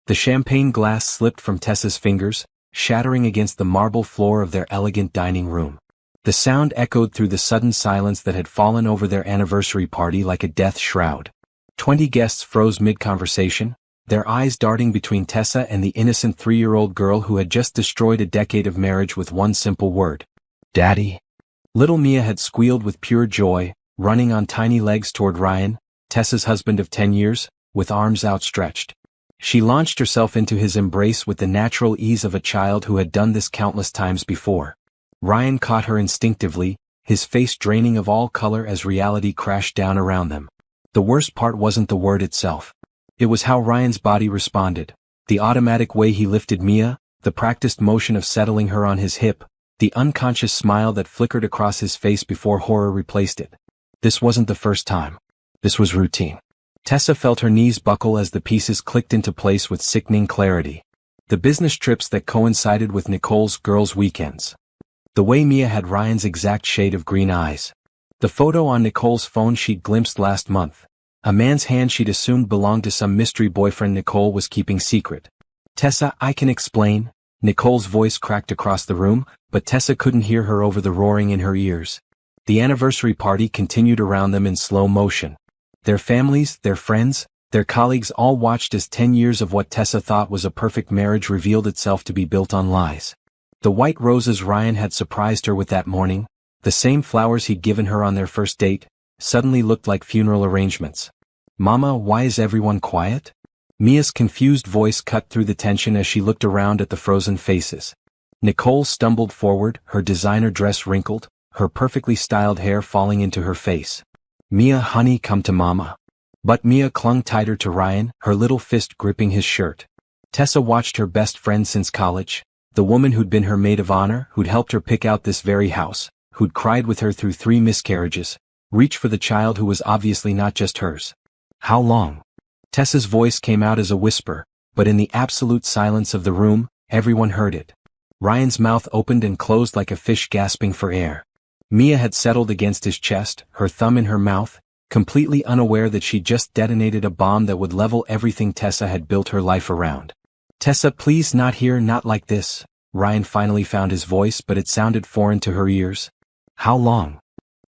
The champagne glass slipped from Tessa's fingers, shattering against the marble floor of their elegant dining room. The sound echoed through the sudden silence that had fallen over their anniversary party like a death shroud. 20 guests froze mid-conversation, their eyes darting between Tessa and the innocent 3-year-old girl who had just destroyed a decade of marriage with one simple word. Daddy. Little Mia had squealed with pure joy, running on tiny legs toward Ryan, Tessa's husband of 10 years, with arms outstretched. She launched herself into his embrace with the natural ease of a child who had done this countless times before. Ryan caught her instinctively, his face draining of all color as reality crashed down around them. The worst part wasn't the word itself. It was how Ryan's body responded, the automatic way he lifted Mia, the practiced motion of settling her on his hip, the unconscious smile that flickered across his face before horror replaced it. This wasn't the first time. This was routine. Tessa felt her knees buckle as the pieces clicked into place with sickening clarity. The business trips that coincided with Nicole's girls' weekends. The way Mia had Ryan's exact shade of green eyes. The photo on Nicole's phone she'd glimpsed last month. A man's hand she'd assumed belonged to some mystery boyfriend Nicole was keeping secret. Tessa, I can explain. Nicole's voice cracked across the room, but Tessa couldn't hear her over the roaring in her ears. The anniversary party continued around them in slow motion. Their families, their friends, their colleagues all watched as 10 years of what Tessa thought was a perfect marriage revealed itself to be built on lies. The white roses Ryan had surprised her with that morning, the same flowers he'd given her on their first date, suddenly looked like funeral arrangements. Mama, why is everyone quiet? Mia's confused voice cut through the tension as she looked around at the frozen faces. Nicole stumbled forward, her designer dress wrinkled, her perfectly styled hair falling into her face. Mia, honey, come to Mama. But Mia clung tighter to Ryan, her little fist gripping his shirt. Tessa watched her best friend since college, the woman who'd been her maid of honor, who'd helped her pick out this very house, who'd cried with her through 3 miscarriages, reach for the child who was obviously not just hers. How long? Tessa's voice came out as a whisper, but in the absolute silence of the room, everyone heard it. Ryan's mouth opened and closed like a fish gasping for air. Mia had settled against his chest, her thumb in her mouth, completely unaware that she'd just detonated a bomb that would level everything Tessa had built her life around. Tessa, please, not here, not like this. Ryan finally found his voice, but it sounded foreign to her ears. How long?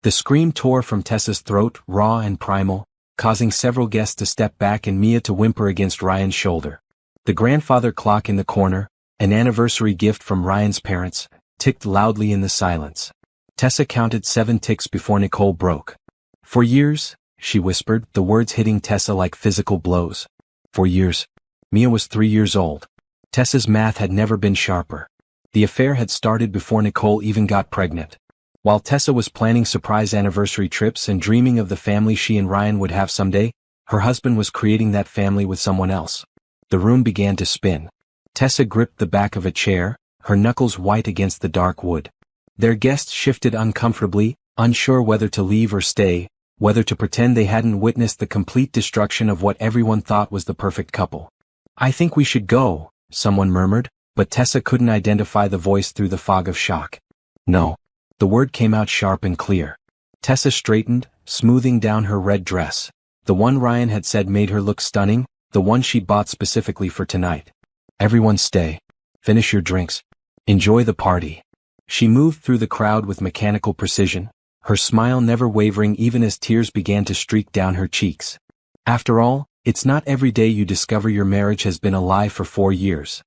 The scream tore from Tessa's throat, raw and primal, causing several guests to step back and Mia to whimper against Ryan's shoulder. The grandfather clock in the corner, an anniversary gift from Ryan's parents, ticked loudly in the silence. Tessa counted 7 ticks before Nicole broke. For years, she whispered, the words hitting Tessa like physical blows. For years. Mia was 3 years old. Tessa's math had never been sharper. The affair had started before Nicole even got pregnant. While Tessa was planning surprise anniversary trips and dreaming of the family she and Ryan would have someday, her husband was creating that family with someone else. The room began to spin. Tessa gripped the back of a chair, her knuckles white against the dark wood. Their guests shifted uncomfortably, unsure whether to leave or stay, whether to pretend they hadn't witnessed the complete destruction of what everyone thought was the perfect couple. I think we should go, someone murmured, but Tessa couldn't identify the voice through the fog of shock. No. The word came out sharp and clear. Tessa straightened, smoothing down her red dress. The one Ryan had said made her look stunning, the one she'd bought specifically for tonight. Everyone stay. Finish your drinks. Enjoy the party. She moved through the crowd with mechanical precision, her smile never wavering even as tears began to streak down her cheeks. After all, it's not every day you discover your marriage has been a lie for 4 years.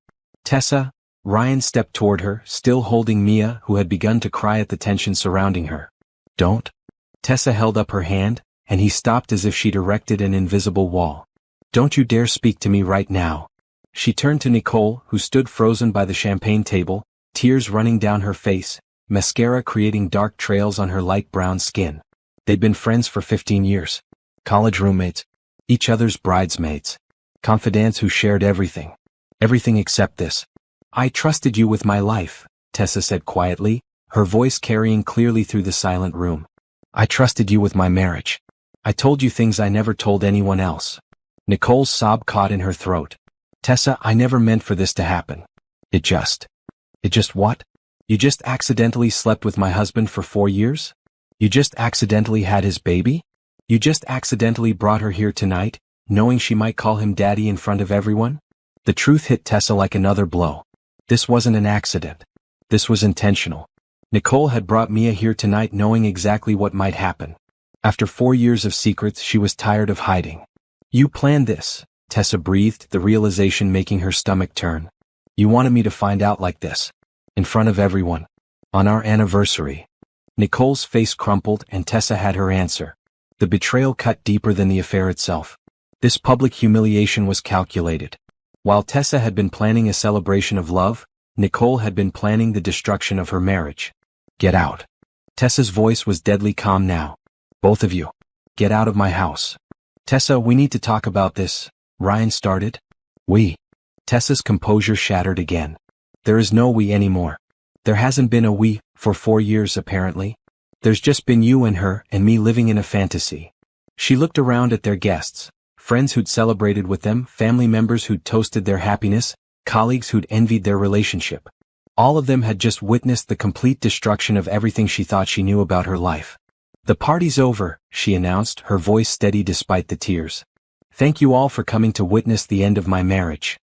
Tessa, Ryan stepped toward her, still holding Mia, who had begun to cry at the tension surrounding her. Don't. Tessa held up her hand, and he stopped as if she'd erected an invisible wall. Don't you dare speak to me right now. She turned to Nicole, who stood frozen by the champagne table, tears running down her face, mascara creating dark trails on her light brown skin. They'd been friends for 15 years. College roommates. Each other's bridesmaids. Confidants who shared everything. Everything except this. I trusted you with my life, Tessa said quietly, her voice carrying clearly through the silent room. I trusted you with my marriage. I told you things I never told anyone else. Nicole's sob caught in her throat. Tessa, I never meant for this to happen. It just what? You just accidentally slept with my husband for 4 years? You just accidentally had his baby? You just accidentally brought her here tonight, knowing she might call him daddy in front of everyone? The truth hit Tessa like another blow. This wasn't an accident. This was intentional. Nicole had brought Mia here tonight knowing exactly what might happen. After 4 years of secrets, she was tired of hiding. You planned this, Tessa breathed, the realization making her stomach turn. You wanted me to find out like this. In front of everyone. On our anniversary. Nicole's face crumpled and Tessa had her answer. The betrayal cut deeper than the affair itself. This public humiliation was calculated. While Tessa had been planning a celebration of love, Nicole had been planning the destruction of her marriage. Get out. Tessa's voice was deadly calm now. Both of you. Get out of my house. Tessa, we need to talk about this, Ryan started. We. Tessa's composure shattered again. There is no we anymore. There hasn't been a we, for 4 years apparently. There's just been you and her and me living in a fantasy. She looked around at their guests, friends who'd celebrated with them, family members who'd toasted their happiness, colleagues who'd envied their relationship. All of them had just witnessed the complete destruction of everything she thought she knew about her life. The party's over, she announced, her voice steady despite the tears. Thank you all for coming to witness the end of my marriage.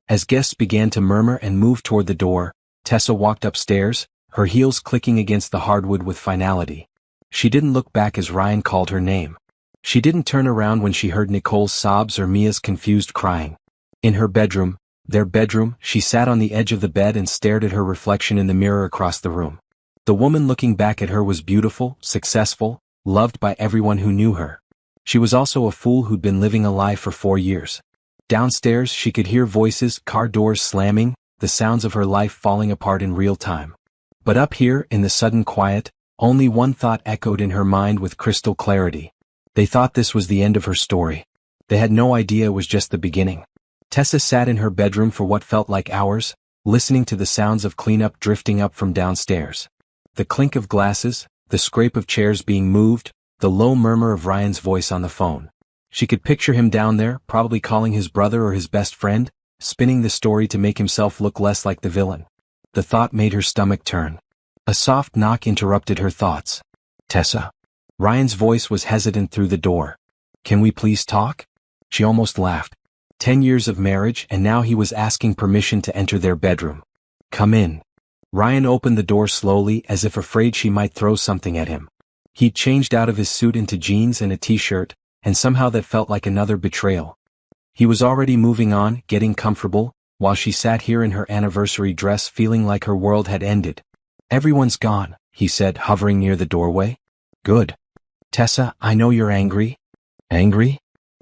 As guests began to murmur and move toward the door, Tessa walked upstairs, her heels clicking against the hardwood with finality. She didn't look back as Ryan called her name. She didn't turn around when she heard Nicole's sobs or Mia's confused crying. In her bedroom, their bedroom, she sat on the edge of the bed and stared at her reflection in the mirror across the room. The woman looking back at her was beautiful, successful, loved by everyone who knew her. She was also a fool who'd been living a lie for 4 years. Downstairs she could hear voices, car doors slamming, the sounds of her life falling apart in real time. But up here, in the sudden quiet, only one thought echoed in her mind with crystal clarity. They thought this was the end of her story. They had no idea it was just the beginning. Tessa sat in her bedroom for what felt like hours, listening to the sounds of cleanup drifting up from downstairs. The clink of glasses, the scrape of chairs being moved, the low murmur of Ryan's voice on the phone. She could picture him down there, probably calling his brother or his best friend, spinning the story to make himself look less like the villain. The thought made her stomach turn. A soft knock interrupted her thoughts. Tessa. Ryan's voice was hesitant through the door. Can we please talk? She almost laughed. 10 years of marriage and now he was asking permission to enter their bedroom. Come in. Ryan opened the door slowly as if afraid she might throw something at him. He'd changed out of his suit into jeans and a t-shirt, and somehow that felt like another betrayal. He was already moving on, getting comfortable, while she sat here in her anniversary dress feeling like her world had ended. Everyone's gone, he said, hovering near the doorway. Good. Tessa, I know you're angry. Angry?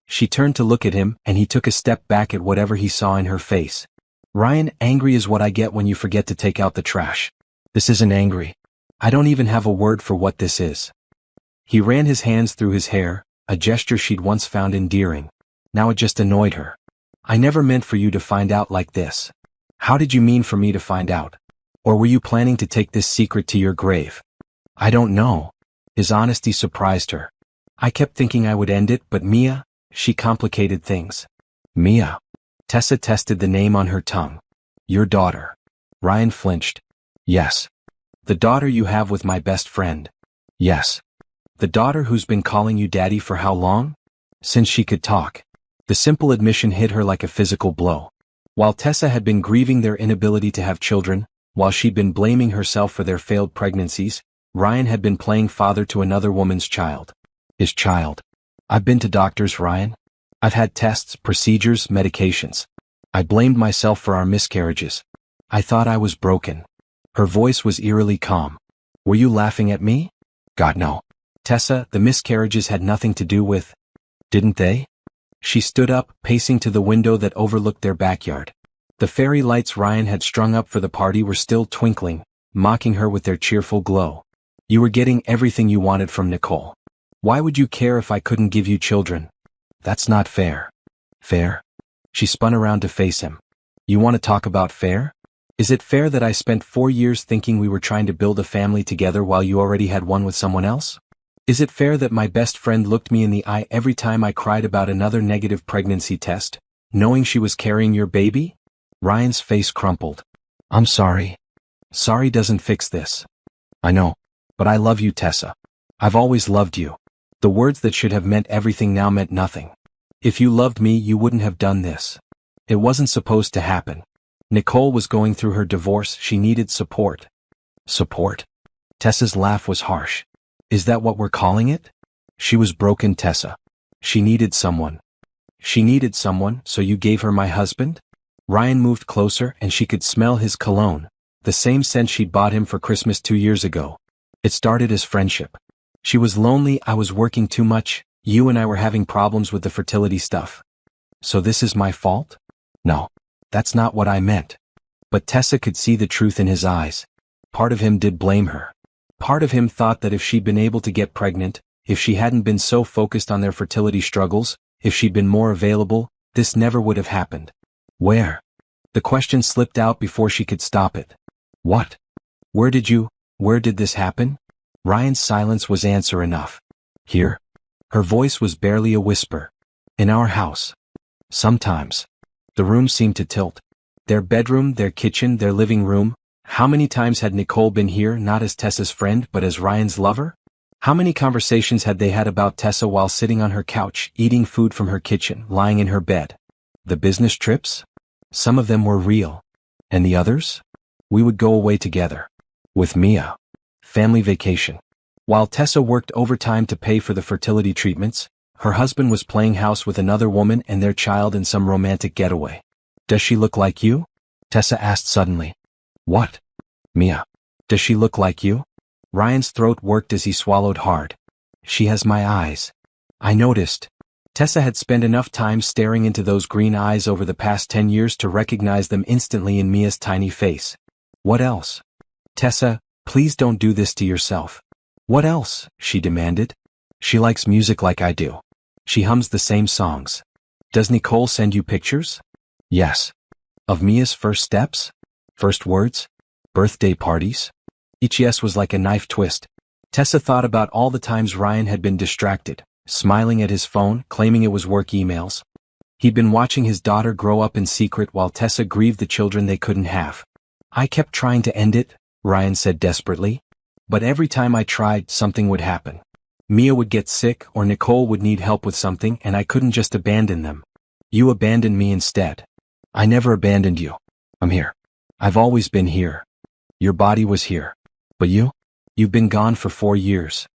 She turned to look at him, and he took a step back at whatever he saw in her face. Ryan, angry is what I get when you forget to take out the trash. This isn't angry. I don't even have a word for what this is. He ran his hands through his hair, a gesture she'd once found endearing. Now it just annoyed her. I never meant for you to find out like this. How did you mean for me to find out? Or were you planning to take this secret to your grave? I don't know. His honesty surprised her. I kept thinking I would end it, but Mia, she complicated things. Mia. Tessa tested the name on her tongue. Your daughter. Ryan flinched. Yes. The daughter you have with my best friend. Yes. The daughter who's been calling you daddy for how long? Since she could talk. The simple admission hit her like a physical blow. While Tessa had been grieving their inability to have children, while she'd been blaming herself for their failed pregnancies, Ryan had been playing father to another woman's child. His child. I've been to doctors, Ryan. I've had tests, procedures, medications. I blamed myself for our miscarriages. I thought I was broken. Her voice was eerily calm. Were you laughing at me? God, no. Tessa, the miscarriages had nothing to do with... Didn't they? She stood up, pacing to the window that overlooked their backyard. The fairy lights Ryan had strung up for the party were still twinkling, mocking her with their cheerful glow. You were getting everything you wanted from Nicole. Why would you care if I couldn't give you children? That's not fair. Fair? She spun around to face him. You want to talk about fair? Is it fair that I spent 4 years thinking we were trying to build a family together while you already had one with someone else? Is it fair that my best friend looked me in the eye every time I cried about another negative pregnancy test, knowing she was carrying your baby? Ryan's face crumpled. I'm sorry. Sorry doesn't fix this. I know. But I love you, Tessa. I've always loved you. The words that should have meant everything now meant nothing. If you loved me, you wouldn't have done this. It wasn't supposed to happen. Nicole was going through her divorce, she needed support. Support? Tessa's laugh was harsh. Is that what we're calling it? She was broken, Tessa. She needed someone. She needed someone, so you gave her my husband? Ryan moved closer and she could smell his cologne, the same scent she'd bought him for Christmas 2 years ago. It started as friendship. She was lonely, I was working too much, you and I were having problems with the fertility stuff. So this is my fault? No. That's not what I meant. But Tessa could see the truth in his eyes. Part of him did blame her. Part of him thought that if she'd been able to get pregnant, if she hadn't been so focused on their fertility struggles, if she'd been more available, this never would have happened. Where? The question slipped out before she could stop it. What? Where did this happen? Ryan's silence was answer enough. Here? Her voice was barely a whisper. In our house. Sometimes. The room seemed to tilt. Their bedroom, their kitchen, their living room. How many times had Nicole been here, not as Tessa's friend but as Ryan's lover? How many conversations had they had about Tessa while sitting on her couch, eating food from her kitchen, lying in her bed? The business trips? Some of them were real. And the others? We would go away together. With Mia. Family vacation. While Tessa worked overtime to pay for the fertility treatments, her husband was playing house with another woman and their child in some romantic getaway. Does she look like you? Tessa asked suddenly. What? Mia. Does she look like you? Ryan's throat worked as he swallowed hard. She has my eyes. I noticed. Tessa had spent enough time staring into those green eyes over the past 10 years to recognize them instantly in Mia's tiny face. What else? Tessa, please don't do this to yourself. What else? She demanded. She likes music like I do. She hums the same songs. Does Nicole send you pictures? Yes. Of Mia's first steps? First words? Birthday parties? Each yes was like a knife twist. Tessa thought about all the times Ryan had been distracted, smiling at his phone, claiming it was work emails. He'd been watching his daughter grow up in secret while Tessa grieved the children they couldn't have. I kept trying to end it, Ryan said desperately. But every time I tried, something would happen. Mia would get sick or Nicole would need help with something and I couldn't just abandon them. You abandoned me instead. I never abandoned you. I'm here. I've always been here. Your body was here. But you've been gone for 4 years.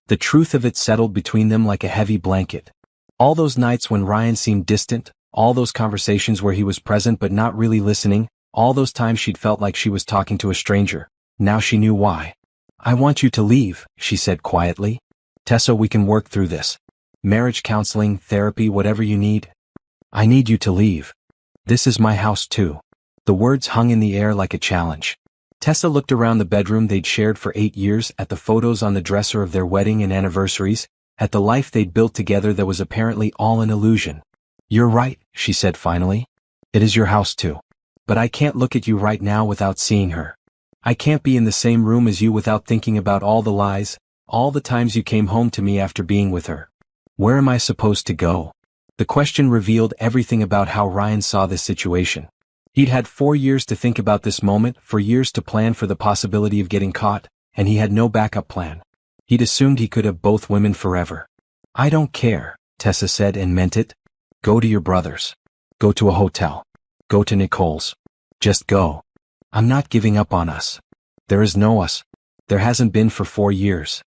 The truth of it settled between them like a heavy blanket. All those nights when Ryan seemed distant, all those conversations where he was present but not really listening, all those times she'd felt like she was talking to a stranger. Now she knew why. I want you to leave, she said quietly. Tessa, we can work through this. Marriage counseling, therapy, whatever you need. I need you to leave. This is my house too. The words hung in the air like a challenge. Tessa looked around the bedroom they'd shared for 8 years, at the photos on the dresser of their wedding and anniversaries, at the life they'd built together that was apparently all an illusion. You're right, she said finally. It is your house too. But I can't look at you right now without seeing her. I can't be in the same room as you without thinking about all the lies, all the times you came home to me after being with her. Where am I supposed to go? The question revealed everything about how Ryan saw this situation. He'd had 4 years to think about this moment, for years to plan for the possibility of getting caught, and he had no backup plan. He'd assumed he could have both women forever. I don't care, Tessa said and meant it. Go to your brother's. Go to a hotel. Go to Nicole's. Just go. I'm not giving up on us. There is no us. There hasn't been for 4 years.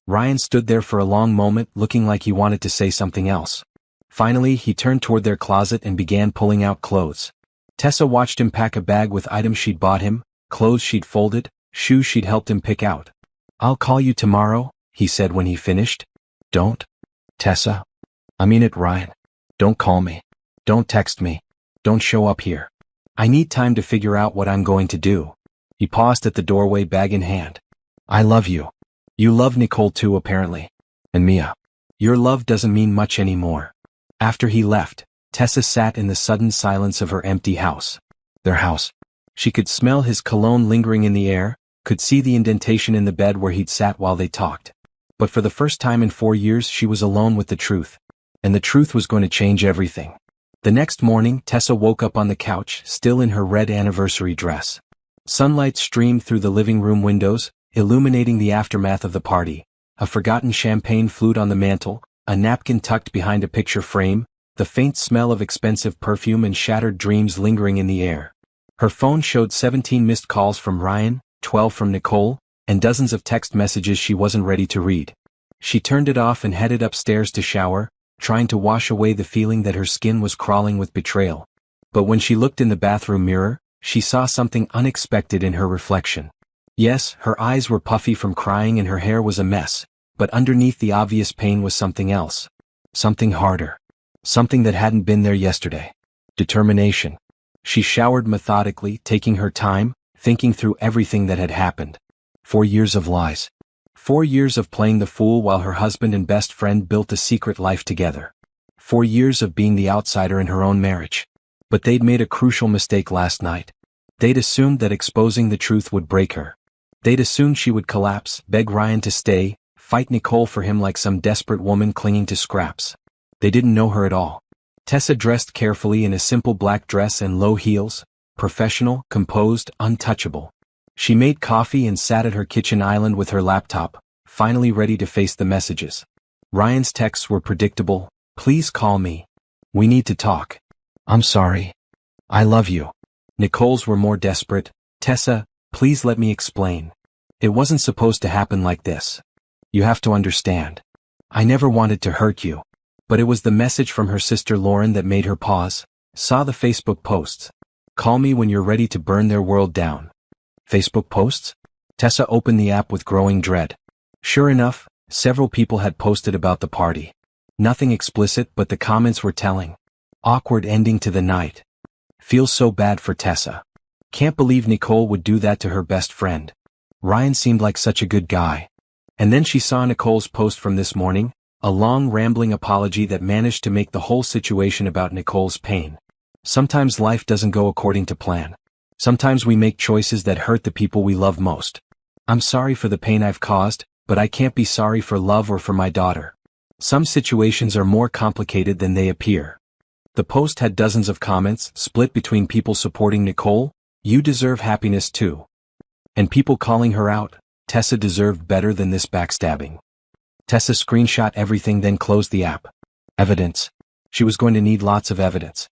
Ryan stood there for a long moment, looking like he wanted to say something else. Finally, he turned toward their closet and began pulling out clothes. Tessa watched him pack a bag with items she'd bought him, clothes she'd folded, shoes she'd helped him pick out. I'll call you tomorrow, he said when he finished. Don't. Tessa. I mean it, Ryan. Don't call me. Don't text me. Don't show up here. I need time to figure out what I'm going to do. He paused at the doorway, bag in hand. I love you. You love Nicole too, apparently. And Mia. Your love doesn't mean much anymore. After he left, Tessa sat in the sudden silence of her empty house. Their house. She could smell his cologne lingering in the air, could see the indentation in the bed where he'd sat while they talked. But for the first time in 4 years she was alone with the truth. And the truth was going to change everything. The next morning, Tessa woke up on the couch, still in her red anniversary dress. Sunlight streamed through the living room windows, illuminating the aftermath of the party. A forgotten champagne flute on the mantel, a napkin tucked behind a picture frame, the faint smell of expensive perfume and shattered dreams lingering in the air. Her phone showed 17 missed calls from Ryan, 12 from Nicole, and dozens of text messages she wasn't ready to read. She turned it off and headed upstairs to shower, trying to wash away the feeling that her skin was crawling with betrayal. But when she looked in the bathroom mirror, she saw something unexpected in her reflection. Yes, her eyes were puffy from crying and her hair was a mess, but underneath the obvious pain was something else. Something harder. Something that hadn't been there yesterday. Determination. She showered methodically, taking her time, thinking through everything that had happened. 4 years of lies. 4 years of playing the fool while her husband and best friend built a secret life together. 4 years of being the outsider in her own marriage. But they'd made a crucial mistake last night. They'd assumed that exposing the truth would break her. They'd assumed she would collapse, beg Ryan to stay, fight Nicole for him like some desperate woman clinging to scraps. They didn't know her at all. Tessa dressed carefully in a simple black dress and low heels, professional, composed, untouchable. She made coffee and sat at her kitchen island with her laptop, finally ready to face the messages. Ryan's texts were predictable. Please call me. We need to talk. I'm sorry. I love you. Nicole's were more desperate. Tessa, please let me explain. It wasn't supposed to happen like this. You have to understand. I never wanted to hurt you. But it was the message from her sister Lauren that made her pause. Saw the Facebook posts. Call me when you're ready to burn their world down. Facebook posts? Tessa opened the app with growing dread. Sure enough, several people had posted about the party. Nothing explicit, but the comments were telling. Awkward ending to the night. Feels so bad for Tessa. Can't believe Nicole would do that to her best friend. Ryan seemed like such a good guy. And then she saw Nicole's post from this morning, a long rambling apology that managed to make the whole situation about Nicole's pain. Sometimes life doesn't go according to plan. Sometimes we make choices that hurt the people we love most. I'm sorry for the pain I've caused, but I can't be sorry for love or for my daughter. Some situations are more complicated than they appear. The post had dozens of comments, split between people supporting Nicole, you deserve happiness too. And people calling her out, Tessa deserved better than this backstabbing. Tessa screenshot everything, then closed the app. Evidence. She was going to need lots of evidence.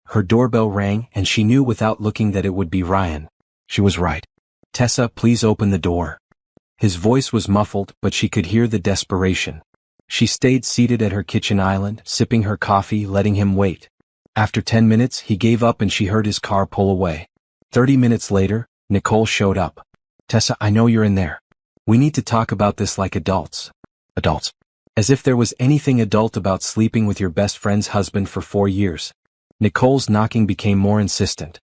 Her doorbell rang and she knew without looking that it would be Ryan. She was right. Tessa, please open the door. His voice was muffled, but she could hear the desperation. She stayed seated at her kitchen island, sipping her coffee, letting him wait. After 10 minutes, he gave up and she heard his car pull away. 30 minutes later, Nicole showed up. Tessa, I know you're in there. We need to talk about this like adults. Adults. As if there was anything adult about sleeping with your best friend's husband for 4 years. Nicole's knocking became more insistent.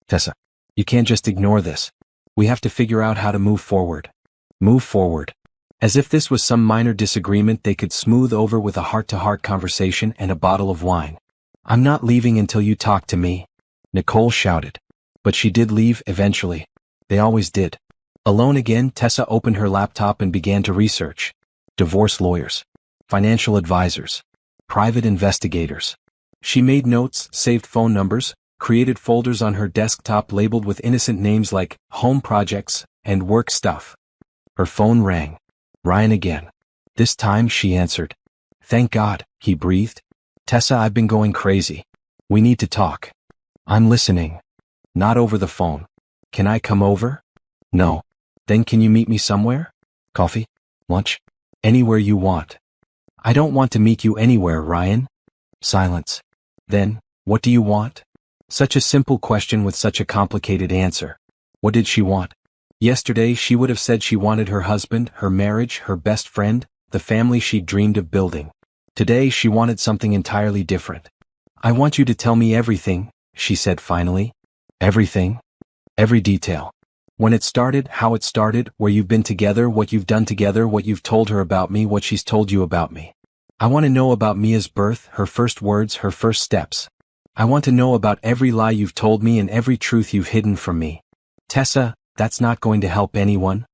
Tessa, you can't just ignore this. We have to figure out how to move forward. Move forward. As if this was some minor disagreement they could smooth over with a heart-to-heart conversation and a bottle of wine. I'm not leaving until you talk to me. Nicole shouted. But she did leave eventually. They always did. Alone again, Tessa opened her laptop and began to research. Divorce lawyers. Financial advisors. Private investigators. She made notes, saved phone numbers, created folders on her desktop labeled with innocent names like home projects and work stuff. Her phone rang. Ryan again. This time she answered. Thank God, he breathed. Tessa, I've been going crazy. We need to talk. I'm listening. Not over the phone. Can I come over? No. Then can you meet me somewhere? Coffee? Lunch? Anywhere you want. I don't want to meet you anywhere, Ryan. Silence. Then, what do you want? Such a simple question with such a complicated answer. What did she want? Yesterday she would have said she wanted her husband, her marriage, her best friend, the family she'd dreamed of building. Today she wanted something entirely different. I want you to tell me everything, she said finally. Everything? Every detail. When it started, how it started, where you've been together, what you've done together, what you've told her about me, what she's told you about me. I want to know about Mia's birth, her first words, her first steps. I want to know about every lie you've told me and every truth you've hidden from me. Tessa, that's not going to help anyone.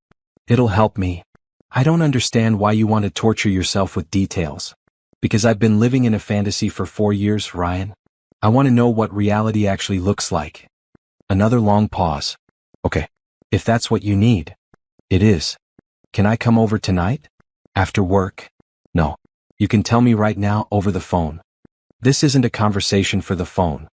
It'll help me. I don't understand why you want to torture yourself with details. Because I've been living in a fantasy for 4 years, Ryan. I want to know what reality actually looks like. Another long pause. Okay. If that's what you need. It is. Can I come over tonight? After work? No. You can tell me right now over the phone. This isn't a conversation for the phone.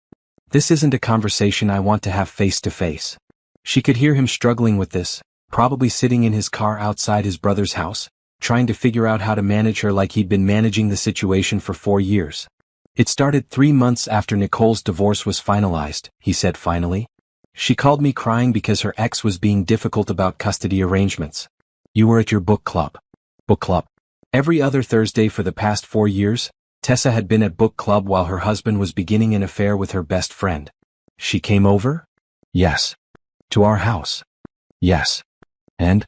This isn't a conversation I want to have face to face. She could hear him struggling with this, probably sitting in his car outside his brother's house, trying to figure out how to manage her like he'd been managing the situation for 4 years. It started 3 months after Nicole's divorce was finalized, he said finally. She called me crying because her ex was being difficult about custody arrangements. You were at your book club. Book club. Every other Thursday for the past 4 years, Tessa had been at book club while her husband was beginning an affair with her best friend. She came over? Yes. To our house? Yes. And?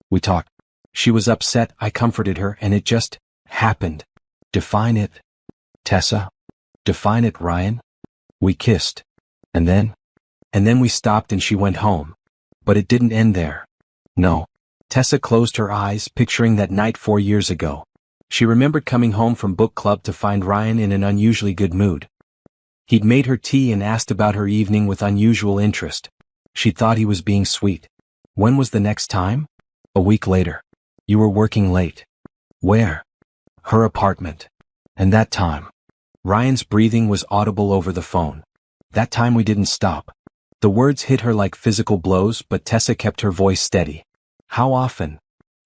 We talked. She was upset, I comforted her, and it just happened. Define it. Tessa? Define it, Ryan. We kissed. And then we stopped and she went home. But it didn't end there. No. Tessa closed her eyes, picturing that night 4 years ago. She remembered coming home from book club to find Ryan in an unusually good mood. He'd made her tea and asked about her evening with unusual interest. She thought he was being sweet. When was the next time? A week later. You were working late. Where? Her apartment. And that time. Ryan's breathing was audible over the phone. That time we didn't stop. The words hit her like physical blows, but Tessa kept her voice steady. How often?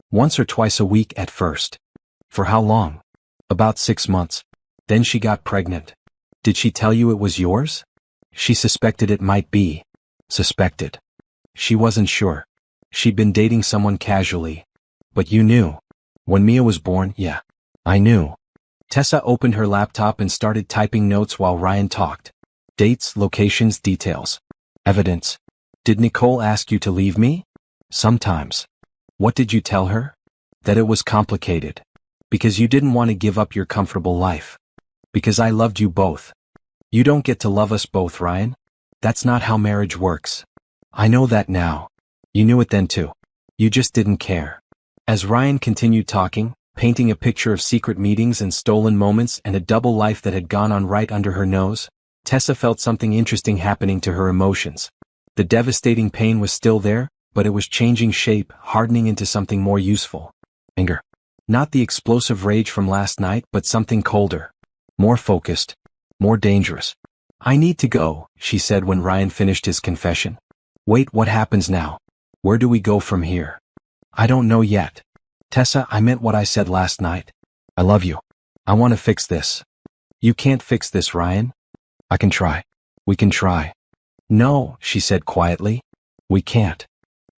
Once or twice a week at first. For how long? About 6 months. Then she got pregnant. Did she tell you it was yours? She suspected it might be. Suspected. She wasn't sure. She'd been dating someone casually. But you knew. When Mia was born, yeah. I knew. Tessa opened her laptop and started typing notes while Ryan talked. Dates, locations, details. Evidence. Did Nicole ask you to leave me? Sometimes. What did you tell her? That it was complicated. Because you didn't want to give up your comfortable life. Because I loved you both. You don't get to love us both, Ryan. That's not how marriage works. I know that now. You knew it then too. You just didn't care. As Ryan continued talking, painting a picture of secret meetings and stolen moments and a double life that had gone on right under her nose, Tessa felt something interesting happening to her emotions. The devastating pain was still there, but it was changing shape, hardening into something more useful. Anger. Not the explosive rage from last night, but something colder. More focused. More dangerous. I need to go, she said when Ryan finished his confession. Wait, what happens now? Where do we go from here? I don't know yet. Tessa, I meant what I said last night. I love you. I want to fix this. You can't fix this, Ryan. I can try. We can try. No, she said quietly. We can't.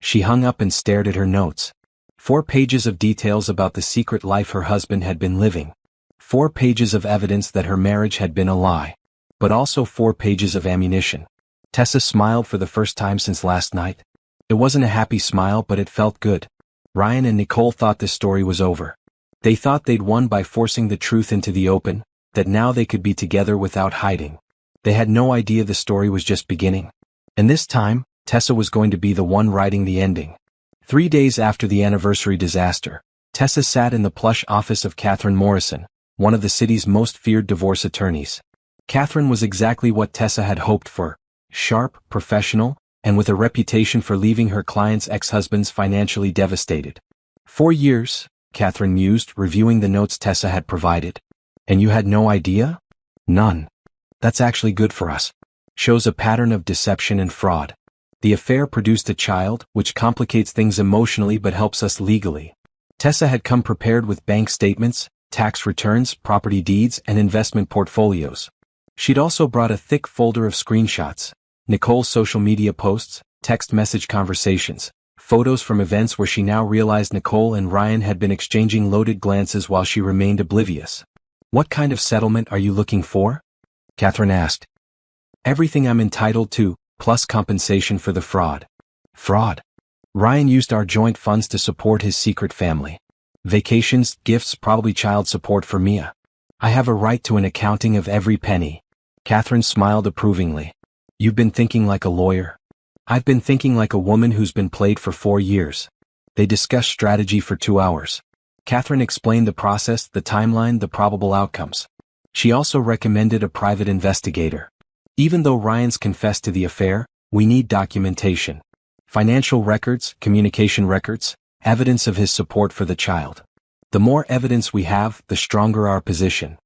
She hung up and stared at her notes. 4 pages of details about the secret life her husband had been living. 4 pages of evidence that her marriage had been a lie. But also 4 pages of ammunition. Tessa smiled for the first time since last night. It wasn't a happy smile, but it felt good. Ryan and Nicole thought this story was over. They thought they'd won by forcing the truth into the open, that now they could be together without hiding. They had no idea the story was just beginning. And this time, Tessa was going to be the one writing the ending. 3 days after the anniversary disaster, Tessa sat in the plush office of Catherine Morrison, one of the city's most feared divorce attorneys. Catherine was exactly what Tessa had hoped for, sharp, professional, and with a reputation for leaving her clients' ex-husbands financially devastated. 4 years, Catherine mused, reviewing the notes Tessa had provided. And you had no idea? None. That's actually good for us. Shows a pattern of deception and fraud. The affair produced a child, which complicates things emotionally but helps us legally. Tessa had come prepared with bank statements, tax returns, property deeds, and investment portfolios. She'd also brought a thick folder of screenshots, Nicole's social media posts, text message conversations, photos from events where she now realized Nicole and Ryan had been exchanging loaded glances while she remained oblivious. What kind of settlement are you looking for? Catherine asked. Everything I'm entitled to, plus compensation for the fraud. Fraud? Ryan used our joint funds to support his secret family. Vacations, gifts, probably child support for Mia. I have a right to an accounting of every penny. Catherine smiled approvingly. You've been thinking like a lawyer. I've been thinking like a woman who's been played for 4 years. They discussed strategy for 2 hours. Catherine explained the process, the timeline, the probable outcomes. She also recommended a private investigator. Even though Ryan's confessed to the affair, we need documentation. Financial records, communication records, evidence of his support for the child. The more evidence we have, the stronger our position.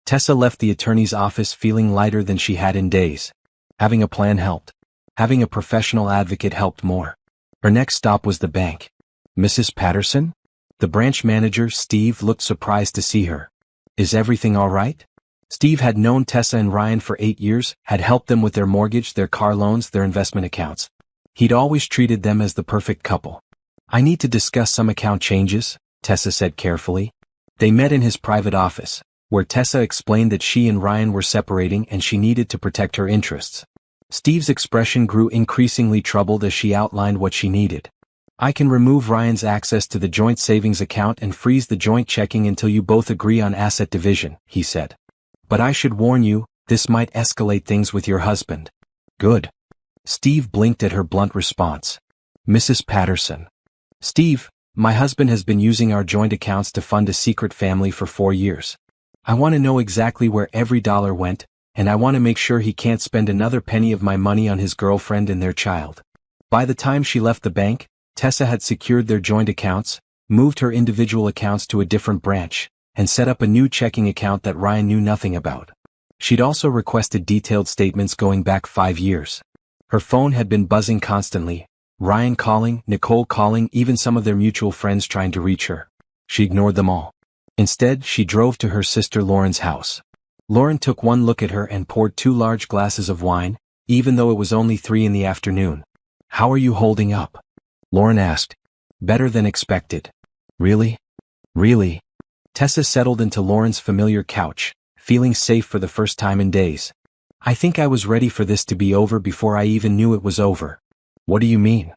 Tessa left the attorney's office feeling lighter than she had in days. Having a plan helped. Having a professional advocate helped more. Her next stop was the bank. Mrs. Patterson? The branch manager, Steve, looked surprised to see her. Is everything all right? Steve had known Tessa and Ryan for 8 years, had helped them with their mortgage, their car loans, their investment accounts. He'd always treated them as the perfect couple. I need to discuss some account changes, Tessa said carefully. They met in his private office, where Tessa explained that she and Ryan were separating and she needed to protect her interests. Steve's expression grew increasingly troubled as she outlined what she needed. I can remove Ryan's access to the joint savings account and freeze the joint checking until you both agree on asset division, he said. But I should warn you, this might escalate things with your husband. Good. Steve blinked at her blunt response. Mrs. Patterson. Steve, my husband has been using our joint accounts to fund a secret family for 4 years. I want to know exactly where every dollar went, and I want to make sure he can't spend another penny of my money on his girlfriend and their child. By the time she left the bank, Tessa had secured their joint accounts, moved her individual accounts to a different branch, and set up a new checking account that Ryan knew nothing about. She'd also requested detailed statements going back 5 years. Her phone had been buzzing constantly, Ryan calling, Nicole calling, even some of their mutual friends trying to reach her. She ignored them all. Instead, she drove to her sister Lauren's house. Lauren took one look at her and poured 2 large glasses of wine, even though it was only 3 in the afternoon. How are you holding up? Lauren asked. Better than expected. Really? Really? Tessa settled into Lauren's familiar couch, feeling safe for the first time in days. I think I was ready for this to be over before I even knew it was over. What do you mean?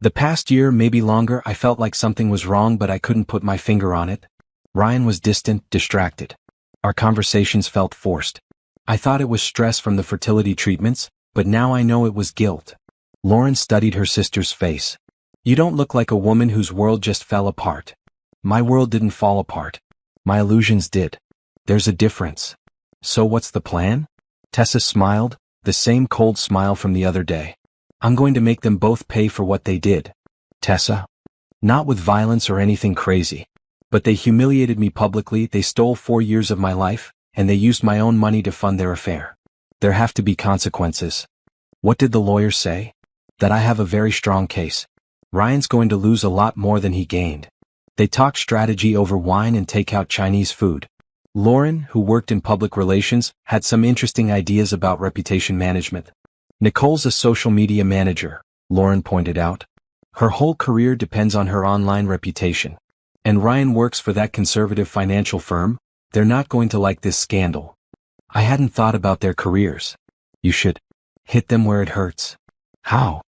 The past year, maybe longer, I felt like something was wrong but I couldn't put my finger on it. Ryan was distant, distracted. Our conversations felt forced. I thought it was stress from the fertility treatments, but now I know it was guilt. Lauren studied her sister's face. You don't look like a woman whose world just fell apart. My world didn't fall apart. My illusions did. There's a difference. So what's the plan? Tessa smiled, the same cold smile from the other day. I'm going to make them both pay for what they did. Tessa? Not with violence or anything crazy. But they humiliated me publicly, they stole 4 years of my life, and they used my own money to fund their affair. There have to be consequences. What did the lawyer say? That I have a very strong case. Ryan's going to lose a lot more than he gained. They talked strategy over wine and takeout Chinese food. Lauren, who worked in public relations, had some interesting ideas about reputation management. Nicole's a social media manager, Lauren pointed out. Her whole career depends on her online reputation. And Ryan works for that conservative financial firm. They're not going to like this scandal. I hadn't thought about their careers. You should hit them where it hurts. How?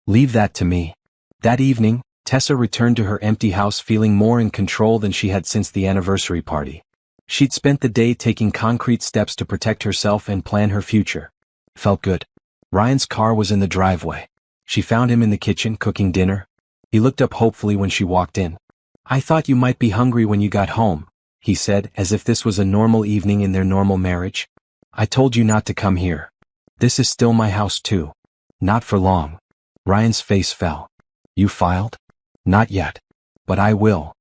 Leave that to me. That evening, Tessa returned to her empty house feeling more in control than she had since the anniversary party. She'd spent the day taking concrete steps to protect herself and plan her future. Felt good. Ryan's car was in the driveway. She found him in the kitchen cooking dinner. He looked up hopefully when she walked in. I thought you might be hungry when you got home, he said, as if this was a normal evening in their normal marriage. I told you not to come here. This is still my house too. Not for long. Ryan's face fell. You filed? Not yet. But I will.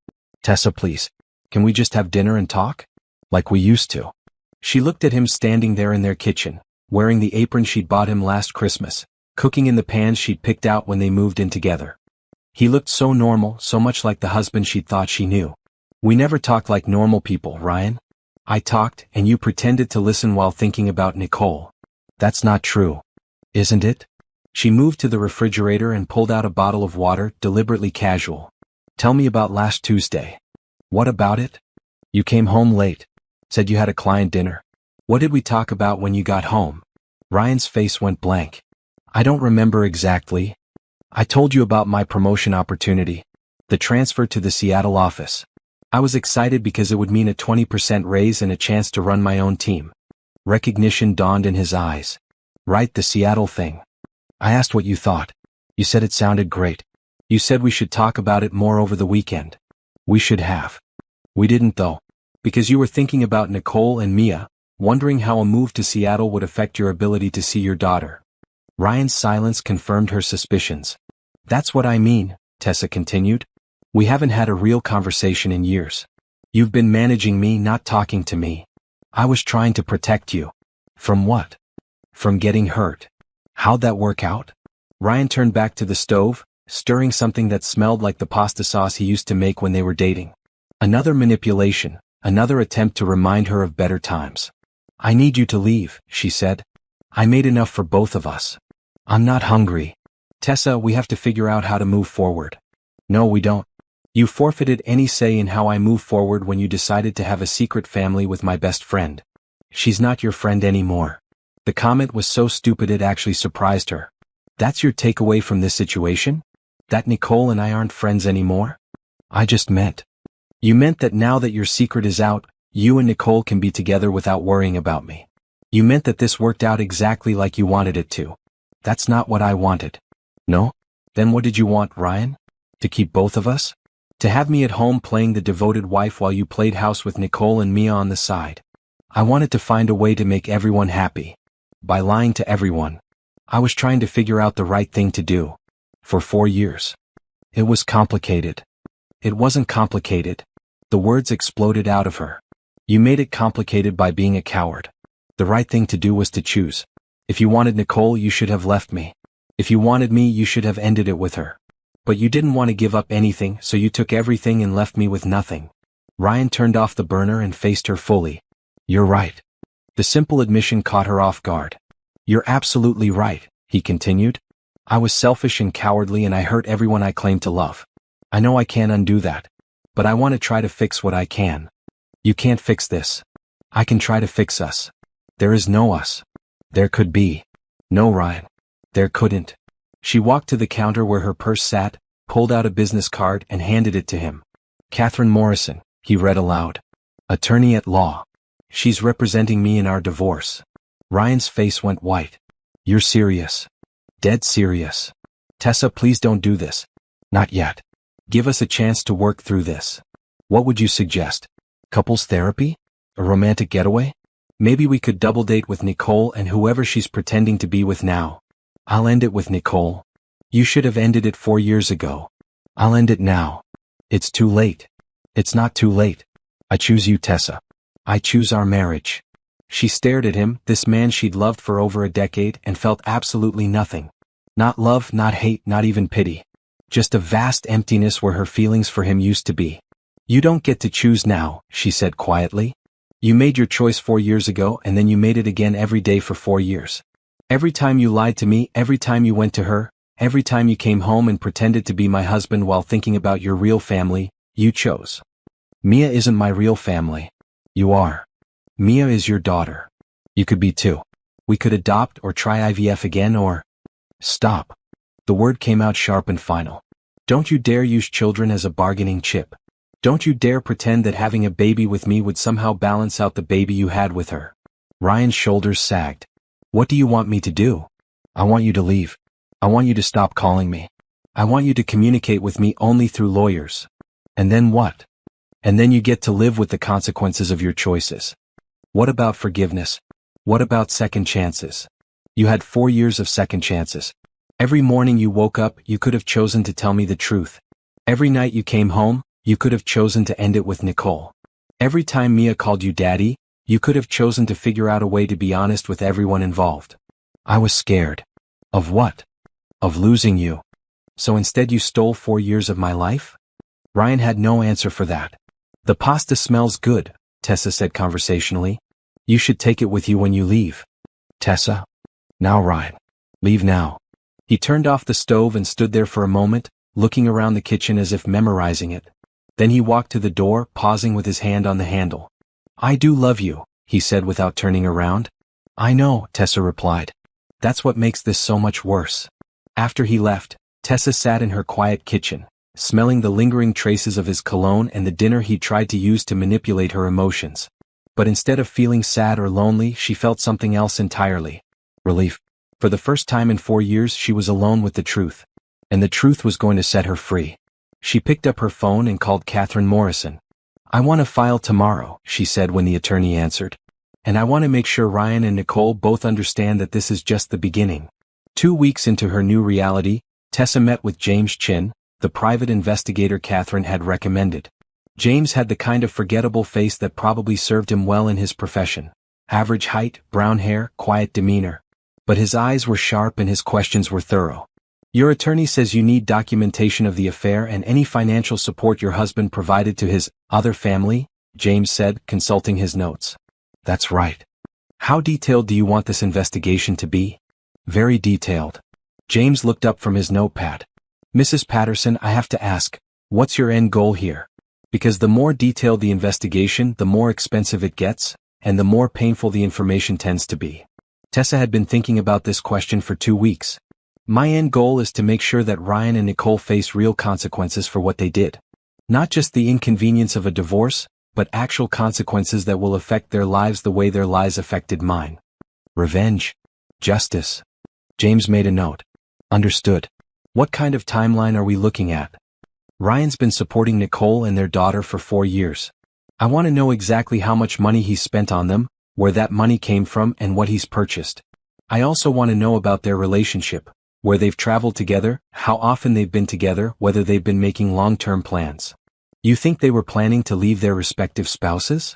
Tessa, please. Can we just have dinner and talk? Like we used to. She looked at him standing there in their kitchen, wearing the apron she'd bought him last Christmas, cooking in the pans she'd picked out when they moved in together. He looked so normal, so much like the husband she'd thought she knew. We never talked like normal people, Ryan. I talked, and you pretended to listen while thinking about Nicole. That's not true. Isn't it? She moved to the refrigerator and pulled out a bottle of water, deliberately casual. Tell me about last Tuesday. What about it? You came home late. Said you had a client dinner. What did we talk about when you got home? Ryan's face went blank. I don't remember exactly. I told you about my promotion opportunity. The transfer to the Seattle office. I was excited because it would mean a 20% raise and a chance to run my own team. Recognition dawned in his eyes. Right, the Seattle thing. I asked what you thought. You said it sounded great. You said we should talk about it more over the weekend. We should have. We didn't though. Because you were thinking about Nicole and Mia, wondering how a move to Seattle would affect your ability to see your daughter. Ryan's silence confirmed her suspicions. That's what I mean, Tessa continued. We haven't had a real conversation in years. You've been managing me, not talking to me. I was trying to protect you. From what? From getting hurt. How'd that work out? Ryan turned back to the stove, stirring something that smelled like the pasta sauce he used to make when they were dating. Another manipulation, another attempt to remind her of better times. I need you to leave, she said. I made enough for both of us. I'm not hungry. Tessa, we have to figure out how to move forward. No, we don't. You forfeited any say in how I move forward when you decided to have a secret family with my best friend. She's not your friend anymore. The comment was so stupid it actually surprised her. That's your takeaway from this situation? That Nicole and I aren't friends anymore? I just meant. You meant that now that your secret is out, you and Nicole can be together without worrying about me. You meant that this worked out exactly like you wanted it to. That's not what I wanted. No? Then what did you want, Ryan? To keep both of us? To have me at home playing the devoted wife while you played house with Nicole and Mia on the side? I wanted to find a way to make everyone happy. By lying to everyone. I was trying to figure out the right thing to do. For 4 years. It was complicated. It wasn't complicated. The words exploded out of her. You made it complicated by being a coward. The right thing to do was to choose. If you wanted Nicole, you should have left me. If you wanted me, you should have ended it with her. But you didn't want to give up anything, so you took everything and left me with nothing. Ryan turned off the burner and faced her fully. You're right. The simple admission caught her off guard. You're absolutely right, he continued. I was selfish and cowardly and I hurt everyone I claimed to love. I know I can't undo that. But I want to try to fix what I can. You can't fix this. I can try to fix us. There is no us. There could be. No, Ryan. There couldn't. She walked to the counter where her purse sat, pulled out a business card and handed it to him. Catherine Morrison, he read aloud. Attorney at law. She's representing me in our divorce. Ryan's face went white. You're serious. Dead serious. Tessa, please don't do this. Not yet. Give us a chance to work through this. What would you suggest? Couples therapy? A romantic getaway? Maybe we could double date with Nicole and whoever she's pretending to be with now. I'll end it with Nicole. You should have ended it 4 years ago. I'll end it now. It's too late. It's not too late. I choose you, Tessa. I choose our marriage. She stared at him, this man she'd loved for over a decade, and felt absolutely nothing. Not love, not hate, not even pity. Just a vast emptiness where her feelings for him used to be. You don't get to choose now, she said quietly. You made your choice 4 years ago and then you made it again every day for 4 years. Every time you lied to me, every time you went to her, every time you came home and pretended to be my husband while thinking about your real family, you chose. Mia isn't my real family. You are. Mia is your daughter. You could be too. We could adopt or try IVF again or... Stop. The word came out sharp and final. Don't you dare use children as a bargaining chip. Don't you dare pretend that having a baby with me would somehow balance out the baby you had with her. Ryan's shoulders sagged. What do you want me to do? I want you to leave. I want you to stop calling me. I want you to communicate with me only through lawyers. And then what? And then you get to live with the consequences of your choices. What about forgiveness? What about second chances? You had 4 years of second chances. Every morning you woke up, you could have chosen to tell me the truth. Every night you came home, you could have chosen to end it with Nicole. Every time Mia called you daddy, you could have chosen to figure out a way to be honest with everyone involved. I was scared. Of what? Of losing you. So instead you stole 4 years of my life? Ryan had no answer for that. The pasta smells good, Tessa said conversationally. You should take it with you when you leave. Tessa? Now, Ryan. Leave now. He turned off the stove and stood there for a moment, looking around the kitchen as if memorizing it. Then he walked to the door, pausing with his hand on the handle. I do love you, he said without turning around. I know, Tessa replied. That's what makes this so much worse. After he left, Tessa sat in her quiet kitchen, smelling the lingering traces of his cologne and the dinner he tried to use to manipulate her emotions. But instead of feeling sad or lonely, she felt something else entirely. Relief. For the first time in 4 years she was alone with the truth. And the truth was going to set her free. She picked up her phone and called Catherine Morrison. I want to file tomorrow, she said when the attorney answered. And I want to make sure Ryan and Nicole both understand that this is just the beginning. 2 weeks into her new reality, Tessa met with James Chin, the private investigator Catherine had recommended. James had the kind of forgettable face that probably served him well in his profession. Average height, brown hair, quiet demeanor. But his eyes were sharp and his questions were thorough. Your attorney says you need documentation of the affair and any financial support your husband provided to his other family, James said, consulting his notes. That's right. How detailed do you want this investigation to be? Very detailed. James looked up from his notepad. Mrs. Patterson, I have to ask, what's your end goal here? Because the more detailed the investigation, the more expensive it gets, and the more painful the information tends to be. Tessa had been thinking about this question for 2 weeks. My end goal is to make sure that Ryan and Nicole face real consequences for what they did. Not just the inconvenience of a divorce, but actual consequences that will affect their lives the way their lies affected mine. Revenge. Justice. James made a note. Understood. What kind of timeline are we looking at? Ryan's been supporting Nicole and their daughter for 4 years. I want to know exactly how much money he's spent on them, where that money came from and what he's purchased. I also want to know about their relationship, where they've traveled together, how often they've been together, whether they've been making long-term plans. You think they were planning to leave their respective spouses?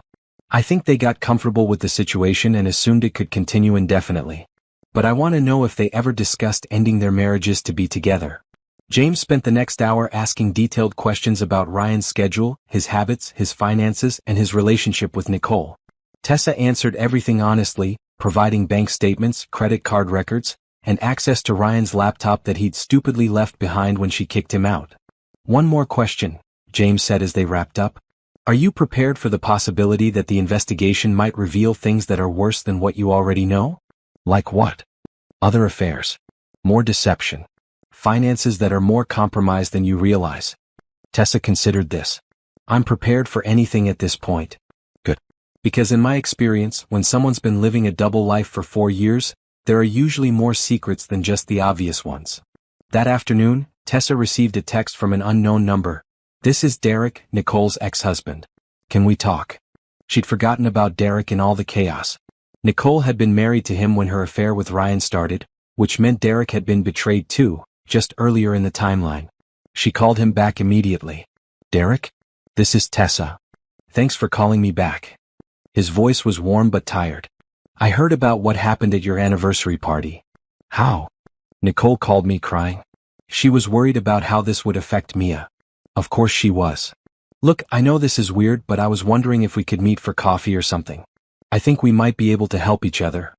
I think they got comfortable with the situation and assumed it could continue indefinitely. But I want to know if they ever discussed ending their marriages to be together. James spent the next hour asking detailed questions about Ryan's schedule, his habits, his finances, and his relationship with Nicole. Tessa answered everything honestly, providing bank statements, credit card records, and access to Ryan's laptop that he'd stupidly left behind when she kicked him out. One more question, James said as they wrapped up. Are you prepared for the possibility that the investigation might reveal things that are worse than what you already know? Like what? Other affairs. More deception. Finances that are more compromised than you realize. Tessa considered this. I'm prepared for anything at this point. Good. Because in my experience, when someone's been living a double life for 4 years, there are usually more secrets than just the obvious ones. That afternoon, Tessa received a text from an unknown number. This is Derek, Nicole's ex-husband. Can we talk? She'd forgotten about Derek in all the chaos. Nicole had been married to him when her affair with Ryan started, which meant Derek had been betrayed too, just earlier in the timeline. She called him back immediately. Derek? This is Tessa. Thanks for calling me back. His voice was warm but tired. I heard about what happened at your anniversary party. How? Nicole called me crying. She was worried about how this would affect Mia. Of course she was. Look, I know this is weird, but I was wondering if we could meet for coffee or something. I think we might be able to help each other.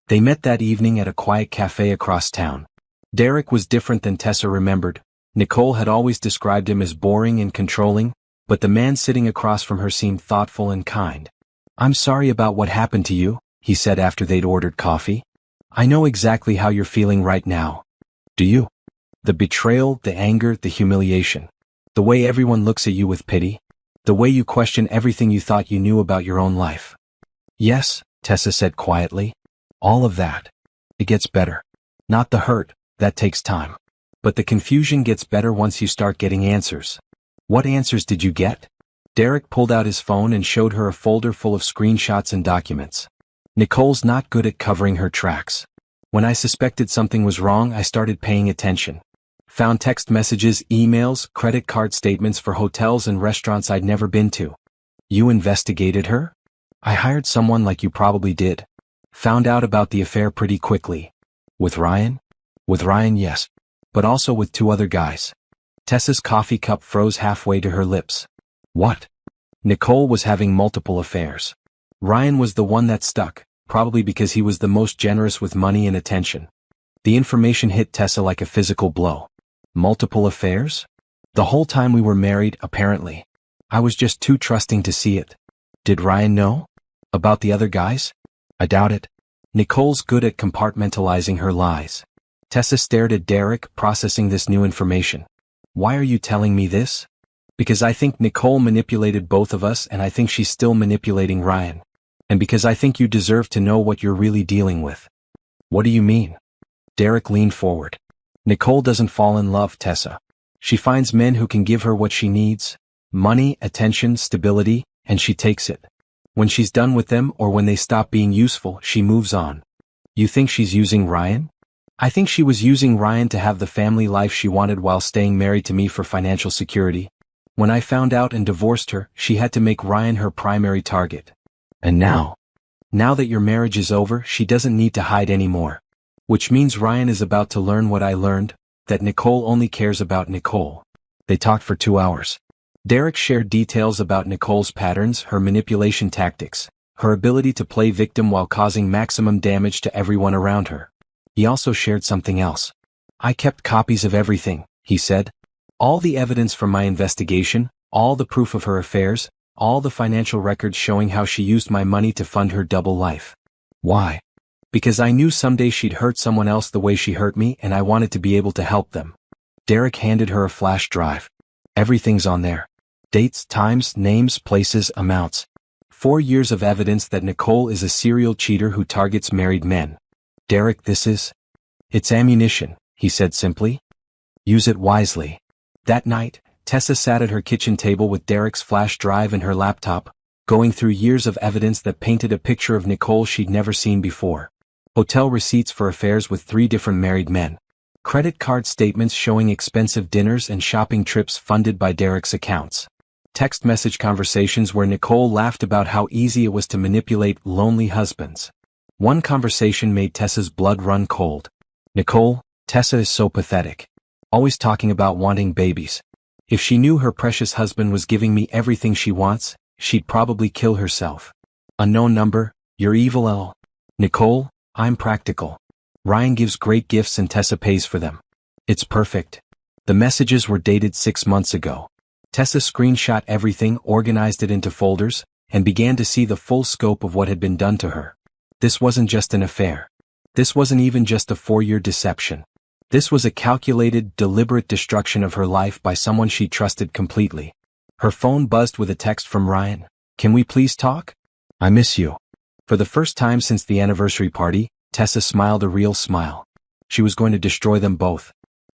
They met that evening at a quiet cafe across town. Derek was different than Tessa remembered. Nicole had always described him as boring and controlling, but the man sitting across from her seemed thoughtful and kind. I'm sorry about what happened to you, he said after they'd ordered coffee. I know exactly how you're feeling right now. Do you? The betrayal, the anger, the humiliation. The way everyone looks at you with pity. The way you question everything you thought you knew about your own life. Yes, Tessa said quietly. All of that. It gets better. Not the hurt, that takes time. But the confusion gets better once you start getting answers. What answers did you get? Derek pulled out his phone and showed her a folder full of screenshots and documents. Nicole's not good at covering her tracks. When I suspected something was wrong, I started paying attention. Found text messages, emails, credit card statements for hotels and restaurants I'd never been to. You investigated her? I hired someone like you probably did. Found out about the affair pretty quickly. With Ryan? With Ryan, yes. But also with 2 other guys. Tessa's coffee cup froze halfway to her lips. What? Nicole was having multiple affairs. Ryan was the one that stuck, probably because he was the most generous with money and attention. The information hit Tessa like a physical blow. Multiple affairs? The whole time we were married, apparently. I was just too trusting to see it. Did Ryan know? About the other guys? I doubt it. Nicole's good at compartmentalizing her lies. Tessa stared at Derek, processing this new information. Why are you telling me this? Because I think Nicole manipulated both of us and I think she's still manipulating Ryan. And because I think you deserve to know what you're really dealing with. What do you mean? Derek leaned forward. Nicole doesn't fall in love, Tessa. She finds men who can give her what she needs. Money, attention, stability, and she takes it. When she's done with them or when they stop being useful, she moves on. You think she's using Ryan? I think she was using Ryan to have the family life she wanted while staying married to me for financial security. When I found out and divorced her, she had to make Ryan her primary target. And now that your marriage is over, she doesn't need to hide anymore. Which means Ryan is about to learn what I learned, that Nicole only cares about Nicole. They talked for 2 hours. Derek shared details about Nicole's patterns, her manipulation tactics, her ability to play victim while causing maximum damage to everyone around her. He also shared something else. I kept copies of everything, he said. All the evidence from my investigation, all the proof of her affairs, all the financial records showing how she used my money to fund her double life. Why? Because I knew someday she'd hurt someone else the way she hurt me, and I wanted to be able to help them. Derek handed her a flash drive. Everything's on there. Dates, times, names, places, amounts. 4 years of evidence that Nicole is a serial cheater who targets married men. Derek, it's ammunition, he said simply. Use it wisely. That night, Tessa sat at her kitchen table with Derek's flash drive and her laptop, going through years of evidence that painted a picture of Nicole she'd never seen before. Hotel receipts for affairs with 3 different married men. Credit card statements showing expensive dinners and shopping trips funded by Derek's accounts. Text message conversations where Nicole laughed about how easy it was to manipulate lonely husbands. One conversation made Tessa's blood run cold. Nicole, Tessa is so pathetic. Always talking about wanting babies. If she knew her precious husband was giving me everything she wants, she'd probably kill herself. Unknown number, you're evil L. Nicole, I'm practical. Ryan gives great gifts and Tessa pays for them. It's perfect. The messages were dated 6 months ago. Tessa screenshot everything, organized it into folders, and began to see the full scope of what had been done to her. This wasn't just an affair. This wasn't even just a 4-year deception. This was a calculated, deliberate destruction of her life by someone she trusted completely. Her phone buzzed with a text from Ryan. Can we please talk? I miss you. For the first time since the anniversary party, Tessa smiled a real smile. She was going to destroy them both.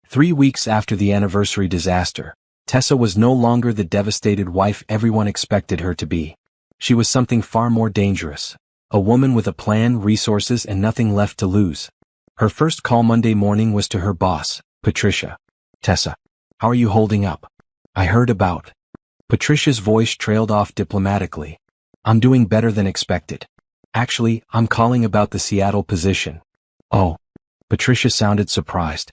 3 weeks after the anniversary disaster, Tessa was no longer the devastated wife everyone expected her to be. She was something far more dangerous. A woman with a plan, resources, and nothing left to lose. Her first call Monday morning was to her boss, Patricia. Tessa, how are you holding up? I heard about. Patricia's voice trailed off diplomatically. I'm doing better than expected. Actually, I'm calling about the Seattle position. Oh. Patricia sounded surprised.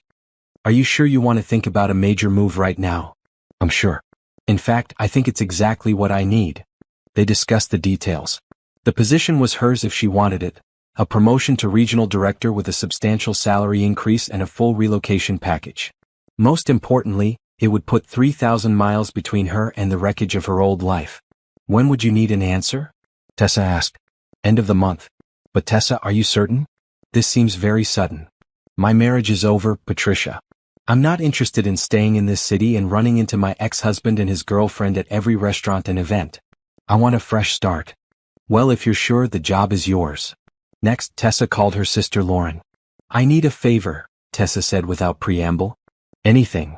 Are you sure you want to think about a major move right now? I'm sure. In fact, I think it's exactly what I need. They discussed the details. The position was hers if she wanted it. A promotion to regional director with a substantial salary increase and a full relocation package. Most importantly, it would put 3,000 miles between her and the wreckage of her old life. When would you need an answer? Tessa asked. End of the month. But Tessa, are you certain? This seems very sudden. My marriage is over, Patricia. I'm not interested in staying in this city and running into my ex-husband and his girlfriend at every restaurant and event. I want a fresh start. Well, if you're sure, the job is yours. Next, Tessa called her sister Lauren. I need a favor, Tessa said without preamble. Anything.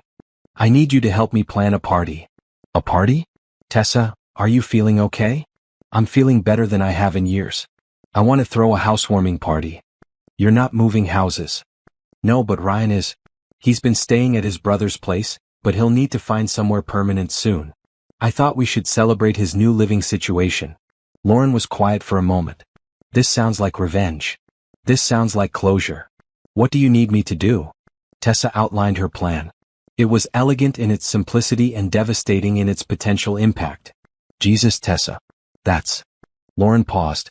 I need you to help me plan a party. A party? Tessa, are you feeling okay? I'm feeling better than I have in years. I want to throw a housewarming party. You're not moving houses. No, but Ryan is. He's been staying at his brother's place, but he'll need to find somewhere permanent soon. I thought we should celebrate his new living situation. Lauren was quiet for a moment. This sounds like revenge. This sounds like closure. What do you need me to do? Tessa outlined her plan. It was elegant in its simplicity and devastating in its potential impact. Jesus, Tessa. That's. Lauren paused.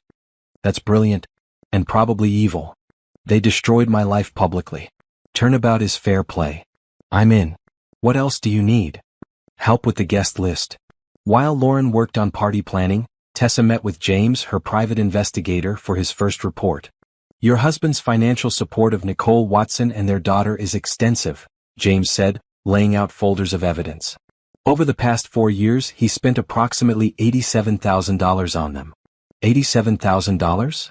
That's brilliant. And probably evil. They destroyed my life publicly. Turnabout is fair play. I'm in. What else do you need? Help with the guest list. While Lauren worked on party planning, Tessa met with James, her private investigator, for his first report. Your husband's financial support of Nicole Watson and their daughter is extensive, James said, laying out folders of evidence. Over the past 4 years, he spent approximately $87,000 on them. $87,000?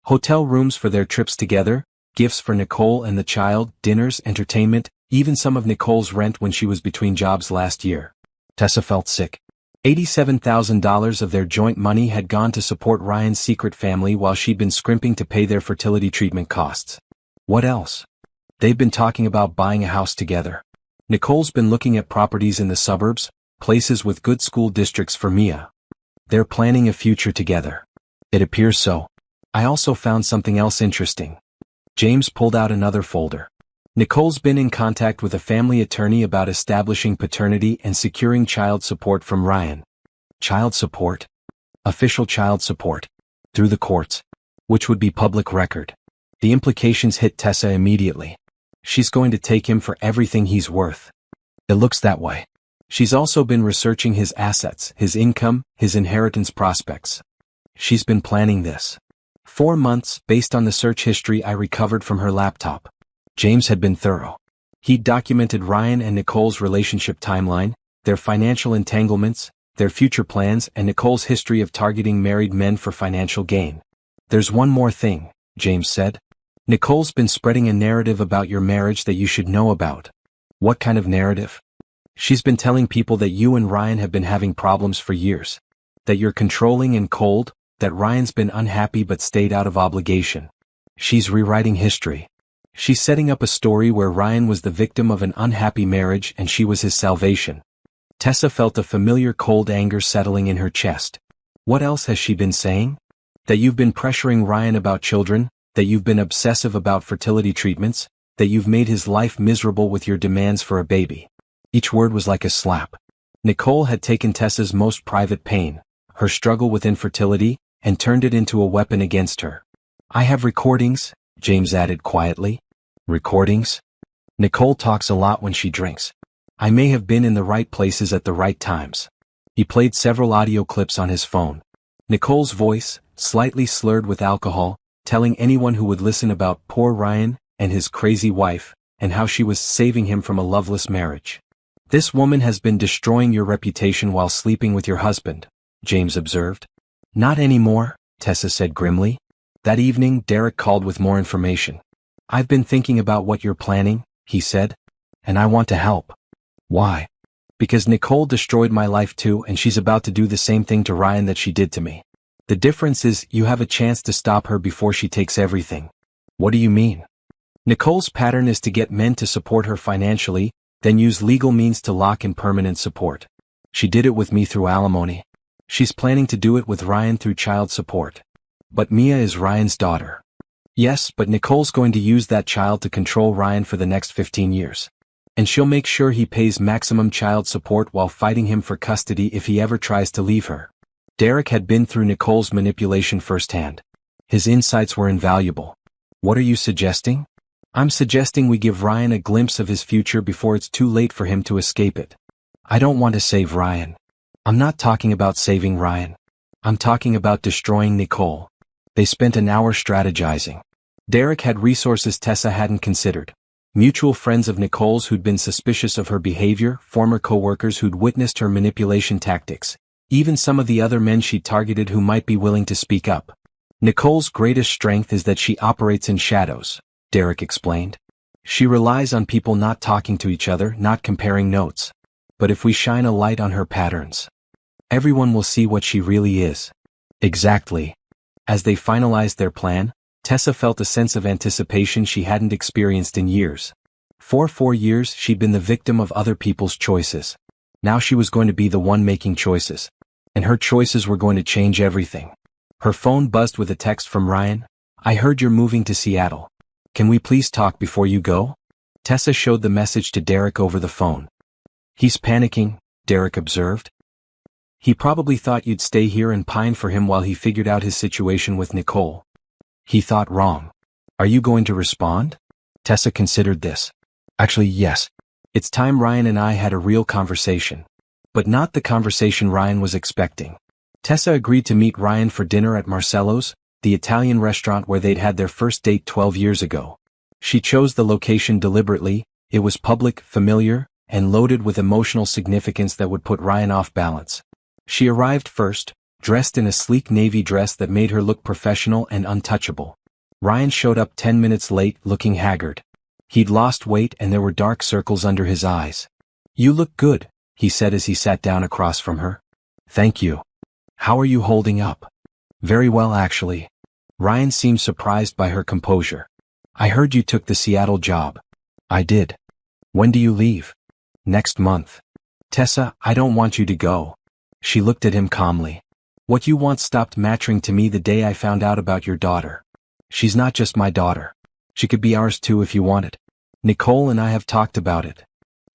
Hotel rooms for their trips together, gifts for Nicole and the child, dinners, entertainment, even some of Nicole's rent when she was between jobs last year. Tessa felt sick. $87,000 of their joint money had gone to support Ryan's secret family while she'd been scrimping to pay their fertility treatment costs. What else? They've been talking about buying a house together. Nicole's been looking at properties in the suburbs, Places with good school districts for Mia. They're planning a future together. It appears so. I also found something else interesting. James pulled out another folder. Nicole's been in contact with a family attorney about establishing paternity and securing child support from Ryan. Child support? Official child support. Through the courts. Which would be public record. The implications hit Tessa immediately. She's going to take him for everything he's worth. It looks that way. She's also been researching his assets, his income, his inheritance prospects. She's been planning this. 4 months, based on the search history I recovered from her laptop. James had been thorough. He'd documented Ryan and Nicole's relationship timeline, their financial entanglements, their future plans, and Nicole's history of targeting married men for financial gain. There's one more thing, James said. Nicole's been spreading a narrative about your marriage that you should know about. What kind of narrative? She's been telling people that you and Ryan have been having problems for years. That you're controlling and cold, that Ryan's been unhappy but stayed out of obligation. She's rewriting history. She's setting up a story where Ryan was the victim of an unhappy marriage and she was his salvation. Tessa felt a familiar cold anger settling in her chest. What else has she been saying? That you've been pressuring Ryan about children, that you've been obsessive about fertility treatments, that you've made his life miserable with your demands for a baby. Each word was like a slap. Nicole had taken Tessa's most private pain, her struggle with infertility, and turned it into a weapon against her. I have recordings, James added quietly. Recordings? Nicole talks a lot when she drinks. I may have been in the right places at the right times. He played several audio clips on his phone. Nicole's voice, slightly slurred with alcohol, telling anyone who would listen about poor Ryan and his crazy wife, and how she was saving him from a loveless marriage. This woman has been destroying your reputation while sleeping with your husband, James observed. Not anymore, Tessa said grimly. That evening, Derek called with more information. I've been thinking about what you're planning, he said, and I want to help. Why? Because Nicole destroyed my life too, and she's about to do the same thing to Ryan that she did to me. The difference is you have a chance to stop her before she takes everything. What do you mean? Nicole's pattern is to get men to support her financially, then use legal means to lock in permanent support. She did it with me through alimony. She's planning to do it with Ryan through child support. But Mia is Ryan's daughter. Yes, but Nicole's going to use that child to control Ryan for the next 15 years. And she'll make sure he pays maximum child support while fighting him for custody if he ever tries to leave her. Derek had been through Nicole's manipulation firsthand. His insights were invaluable. What are you suggesting? I'm suggesting we give Ryan a glimpse of his future before it's too late for him to escape it. I don't want to save Ryan. I'm not talking about saving Ryan. I'm talking about destroying Nicole. They spent an hour strategizing. Derek had resources Tessa hadn't considered. Mutual friends of Nicole's who'd been suspicious of her behavior, former co-workers who'd witnessed her manipulation tactics, even some of the other men she'd targeted who might be willing to speak up. Nicole's greatest strength is that she operates in shadows, Derek explained. She relies on people not talking to each other, not comparing notes. But if we shine a light on her patterns, everyone will see what she really is. Exactly. As they finalized their plan, Tessa felt a sense of anticipation she hadn't experienced in years. For 4 years she'd been the victim of other people's choices. Now she was going to be the one making choices. And her choices were going to change everything. Her phone buzzed with a text from Ryan. I heard you're moving to Seattle. Can we please talk before you go? Tessa showed the message to Derek over the phone. He's panicking, Derek observed. He probably thought you'd stay here and pine for him while he figured out his situation with Nicole. He thought wrong. Are you going to respond? Tessa considered this. Actually, yes. It's time Ryan and I had a real conversation. But not the conversation Ryan was expecting. Tessa agreed to meet Ryan for dinner at Marcello's, the Italian restaurant where they'd had their first date 12 years ago. She chose the location deliberately. It was public, familiar, and loaded with emotional significance that would put Ryan off balance. She arrived first, dressed in a sleek navy dress that made her look professional and untouchable. Ryan showed up 10 minutes late, looking haggard. He'd lost weight and there were dark circles under his eyes. You look good, he said as he sat down across from her. Thank you. How are you holding up? Very well, actually. Ryan seemed surprised by her composure. I heard you took the Seattle job. I did. When do you leave? Next month. Tessa, I don't want you to go. She looked at him calmly. What you want stopped mattering to me the day I found out about your daughter. She's not just my daughter. She could be ours too if you want it. Nicole and I have talked about it.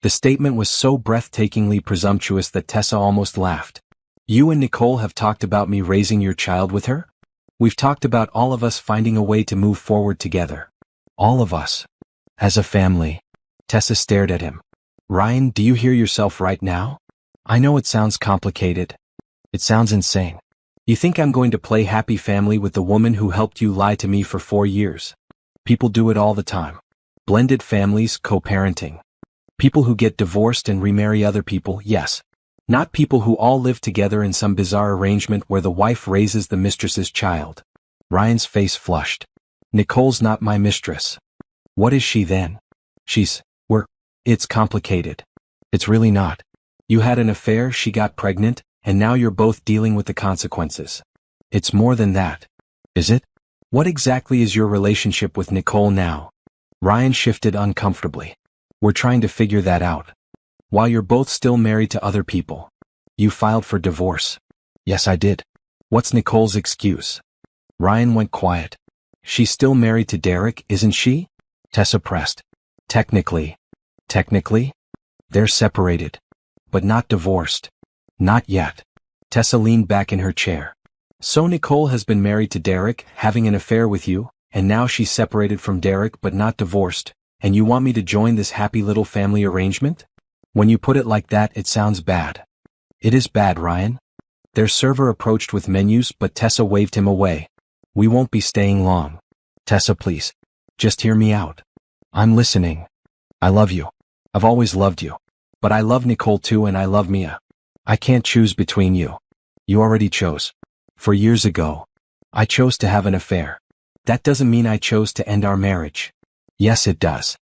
The statement was so breathtakingly presumptuous that Tessa almost laughed. You and Nicole have talked about me raising your child with her? We've talked about all of us finding a way to move forward together. All of us. As a family. Tessa stared at him. Ryan, do you hear yourself right now? I know it sounds complicated. It sounds insane. You think I'm going to play happy family with the woman who helped you lie to me for 4 years? People do it all the time. Blended families, co-parenting. People who get divorced and remarry other people, yes. Not people who all live together in some bizarre arrangement where the wife raises the mistress's child. Ryan's face flushed. Nicole's not my mistress. What is she then? It's complicated. It's really not. You had an affair, she got pregnant, and now you're both dealing with the consequences. It's more than that. Is it? What exactly is your relationship with Nicole now? Ryan shifted uncomfortably. We're trying to figure that out. While you're both still married to other people. You filed for divorce. Yes, I did. What's Nicole's excuse? Ryan went quiet. She's still married to Derek, isn't she? Tessa pressed. Technically. Technically? They're separated. But not divorced. Not yet. Tessa leaned back in her chair. So Nicole has been married to Derek, having an affair with you, and now she's separated from Derek but not divorced, and you want me to join this happy little family arrangement? When you put it like that, it sounds bad. It is bad, Ryan. Their server approached with menus, but Tessa waved him away. We won't be staying long. Tessa, please. Just hear me out. I'm listening. I love you. I've always loved you. But I love Nicole too and I love Mia. I can't choose between you. You already chose. 4 years ago. I chose to have an affair. That doesn't mean I chose to end our marriage. Yes, it does.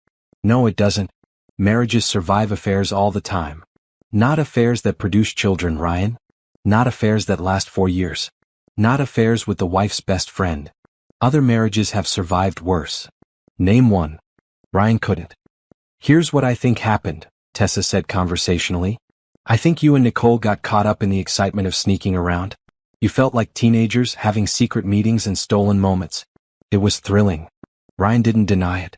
No, it doesn't. Marriages survive affairs all the time. Not affairs that produce children, Ryan. Not affairs that last 4 years. Not affairs with the wife's best friend. Other marriages have survived worse. Name one. Ryan couldn't. Here's what I think happened, Tessa said conversationally. I think you and Nicole got caught up in the excitement of sneaking around. You felt like teenagers having secret meetings and stolen moments. It was thrilling. Ryan didn't deny it.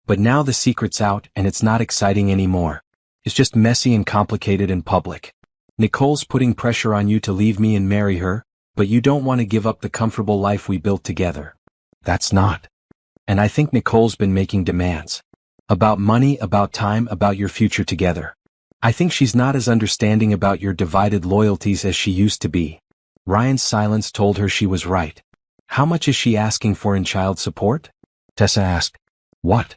But now the secret's out and it's not exciting anymore. It's just messy and complicated in public. Nicole's putting pressure on you to leave me and marry her, but you don't want to give up the comfortable life we built together. That's not. And I think Nicole's been making demands. About money, about time, about your future together. I think she's not as understanding about your divided loyalties as she used to be. Ryan's silence told her she was right. How much is she asking for in child support? Tessa asked. What?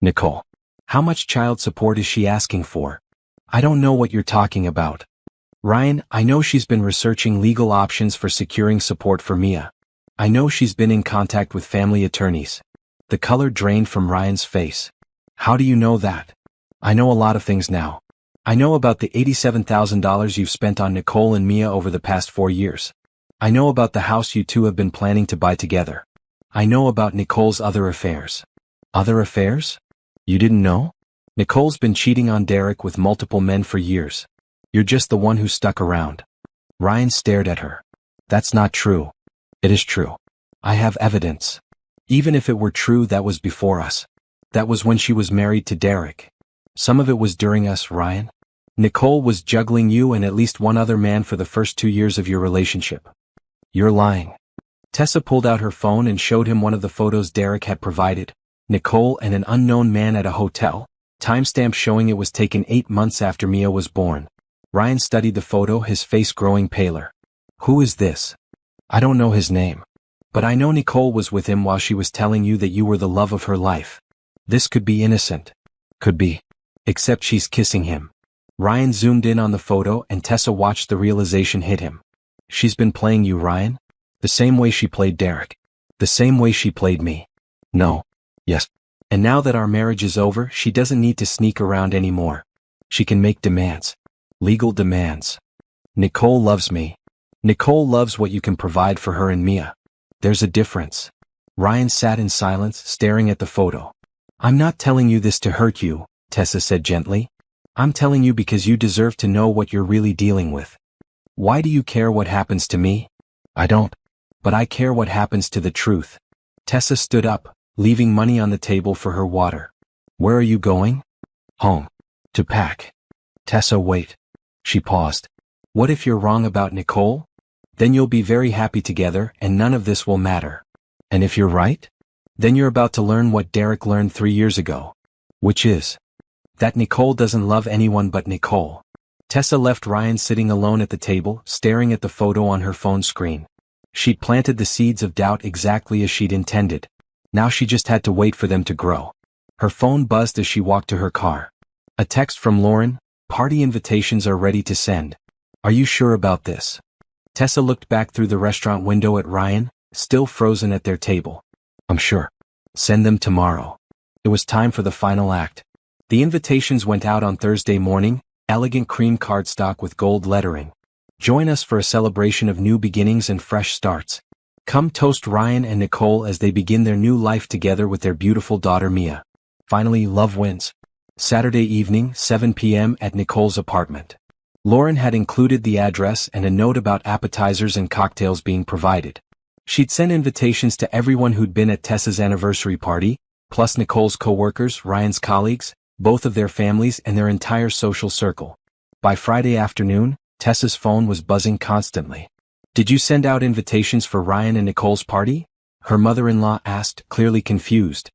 Nicole. How much child support is she asking for? I don't know what you're talking about. Ryan, I know she's been researching legal options for securing support for Mia. I know she's been in contact with family attorneys. The color drained from Ryan's face. How do you know that? I know a lot of things now. I know about the $87,000 you've spent on Nicole and Mia over the past 4 years. I know about the house you two have been planning to buy together. I know about Nicole's other affairs. Other affairs? You didn't know? Nicole's been cheating on Derek with multiple men for years. You're just the one who stuck around. Ryan stared at her. That's not true. It is true. I have evidence. Even if it were true, that was before us. That was when she was married to Derek. Some of it was during us, Ryan. Nicole was juggling you and at least one other man for the first 2 years of your relationship. You're lying. Tessa pulled out her phone and showed him one of the photos Derek had provided. Nicole and an unknown man at a hotel. Timestamp showing it was taken 8 months after Mia was born. Ryan studied the photo, his face growing paler. Who is this? I don't know his name. But I know Nicole was with him while she was telling you that you were the love of her life. This could be innocent. Could be. Except she's kissing him. Ryan zoomed in on the photo and Tessa watched the realization hit him. She's been playing you, Ryan? The same way she played Derek. The same way she played me. No. Yes. And now that our marriage is over, she doesn't need to sneak around anymore. She can make demands. Legal demands. Nicole loves me. Nicole loves what you can provide for her and Mia. There's a difference. Ryan sat in silence, staring at the photo. I'm not telling you this to hurt you, Tessa said gently. I'm telling you because you deserve to know what you're really dealing with. Why do you care what happens to me? I don't. But I care what happens to the truth. Tessa stood up, leaving money on the table for her water. Where are you going? Home. To pack. Tessa, wait. She paused. What if you're wrong about Nicole? Then you'll be very happy together and none of this will matter. And if you're right? Then you're about to learn what Derek learned 3 years ago. Which is that Nicole doesn't love anyone but Nicole. Tessa left Ryan sitting alone at the table, staring at the photo on her phone screen. She'd planted the seeds of doubt exactly as she'd intended. Now she just had to wait for them to grow. Her phone buzzed as she walked to her car. A text from Lauren, party invitations are ready to send. Are you sure about this? Tessa looked back through the restaurant window at Ryan, still frozen at their table. I'm sure. Send them tomorrow. It was time for the final act. The invitations went out on Thursday morning, elegant cream cardstock with gold lettering. Join us for a celebration of new beginnings and fresh starts. Come toast Ryan and Nicole as they begin their new life together with their beautiful daughter Mia. Finally, love wins. Saturday evening, 7 p.m. at Nicole's apartment. Lauren had included the address and a note about appetizers and cocktails being provided. She'd sent invitations to everyone who'd been at Tessa's anniversary party, plus Nicole's co-workers, Ryan's colleagues, both of their families and their entire social circle. By Friday afternoon, Tessa's phone was buzzing constantly. Did you send out invitations for Ryan and Nicole's party? Her mother-in-law asked, clearly confused.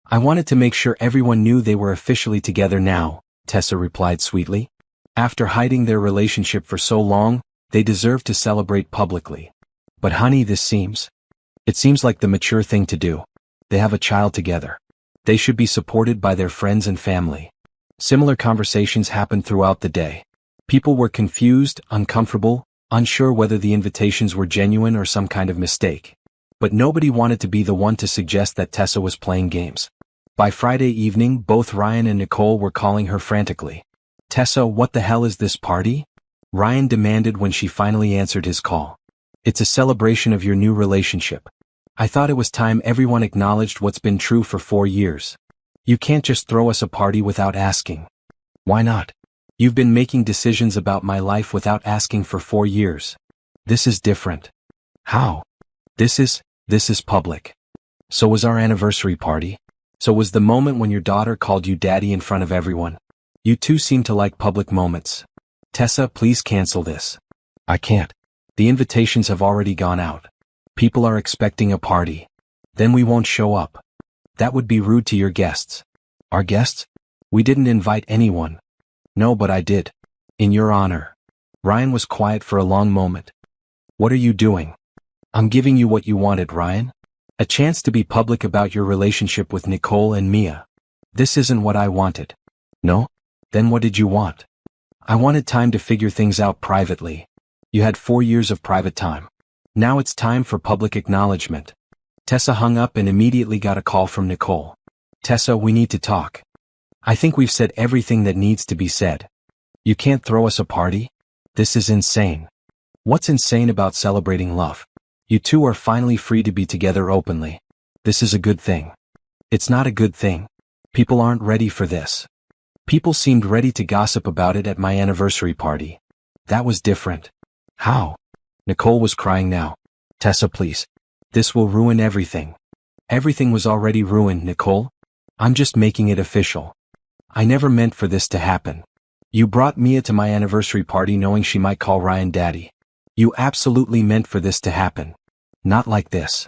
I wanted to make sure everyone knew they were officially together now, Tessa replied sweetly. After hiding their relationship for so long, they deserve to celebrate publicly. But honey, it seems like the mature thing to do. They have a child together. They should be supported by their friends and family. Similar conversations happened throughout the day. People were confused, uncomfortable, unsure whether the invitations were genuine or some kind of mistake. But nobody wanted to be the one to suggest that Tessa was playing games. By Friday evening, both Ryan and Nicole were calling her frantically. Tessa, what the hell is this party? Ryan demanded when she finally answered his call. It's a celebration of your new relationship. I thought it was time everyone acknowledged what's been true for 4 years. You can't just throw us a party without asking. Why not? You've been making decisions about my life without asking for 4 years. This is different. How? This is public. So was our anniversary party. So was the moment when your daughter called you daddy in front of everyone. You two seem to like public moments. Tessa, please cancel this. I can't. The invitations have already gone out. People are expecting a party. Then we won't show up. That would be rude to your guests. Our guests? We didn't invite anyone. No, but I did. In your honor. Ryan was quiet for a long moment. What are you doing? I'm giving you what you wanted, Ryan. A chance to be public about your relationship with Nicole and Mia. This isn't what I wanted. No? Then what did you want? I wanted time to figure things out privately. You had 4 years of private time. Now it's time for public acknowledgement. Tessa hung up and immediately got a call from Nicole. Tessa, we need to talk. I think we've said everything that needs to be said. You can't throw us a party? This is insane. What's insane about celebrating love? You two are finally free to be together openly. This is a good thing. It's not a good thing. People aren't ready for this. People seemed ready to gossip about it at my anniversary party. That was different. How? Nicole was crying now. Tessa, please. This will ruin everything. Everything was already ruined, Nicole. I'm just making it official. I never meant for this to happen. You brought Mia to my anniversary party knowing she might call Ryan daddy. You absolutely meant for this to happen. Not like this.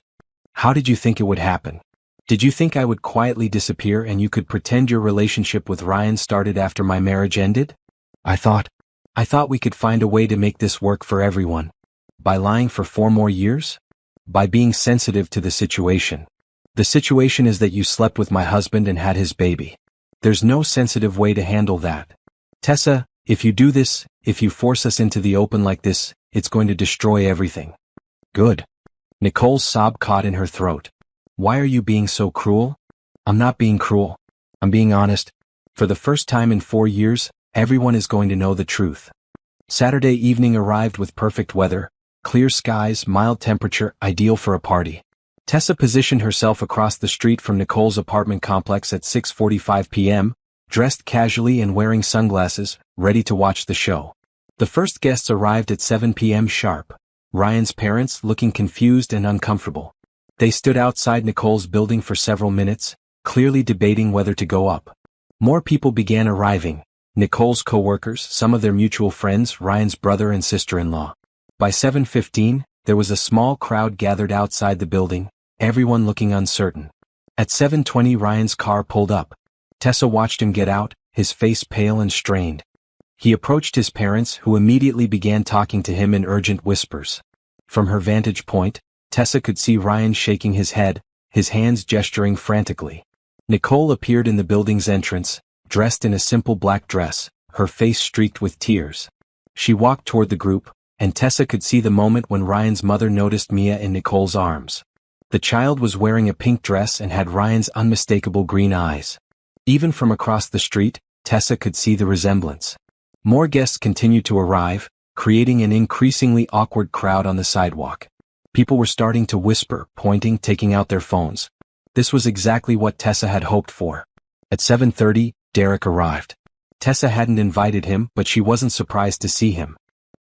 How did you think it would happen? Did you think I would quietly disappear and you could pretend your relationship with Ryan started after my marriage ended? I thought we could find a way to make this work for everyone. By lying for 4 more years? By being sensitive to the situation. The situation is that you slept with my husband and had his baby. There's no sensitive way to handle that. Tessa, if you do this, if you force us into the open like this, it's going to destroy everything. Good. Nicole's sob caught in her throat. Why are you being so cruel? I'm not being cruel. I'm being honest. For the first time in 4 years, everyone is going to know the truth. Saturday evening arrived with perfect weather, clear skies, mild temperature, ideal for a party. Tessa positioned herself across the street from Nicole's apartment complex at 6:45 p.m., dressed casually and wearing sunglasses, ready to watch the show. The first guests arrived at 7 p.m. sharp. Ryan's parents looking confused and uncomfortable. They stood outside Nicole's building for several minutes, clearly debating whether to go up. More people began arriving. Nicole's co-workers, some of their mutual friends, Ryan's brother and sister-in-law. By 7:15, there was a small crowd gathered outside the building, everyone looking uncertain. At 7:20 Ryan's car pulled up. Tessa watched him get out, his face pale and strained. He approached his parents, who immediately began talking to him in urgent whispers. From her vantage point, Tessa could see Ryan shaking his head, his hands gesturing frantically. Nicole appeared in the building's entrance, dressed in a simple black dress, her face streaked with tears. She walked toward the group, and Tessa could see the moment when Ryan's mother noticed Mia in Nicole's arms. The child was wearing a pink dress and had Ryan's unmistakable green eyes. Even from across the street, Tessa could see the resemblance. More guests continued to arrive, creating an increasingly awkward crowd on the sidewalk. People were starting to whisper, pointing, taking out their phones. This was exactly what Tessa had hoped for. At 7:30, Derek arrived. Tessa hadn't invited him, but she wasn't surprised to see him.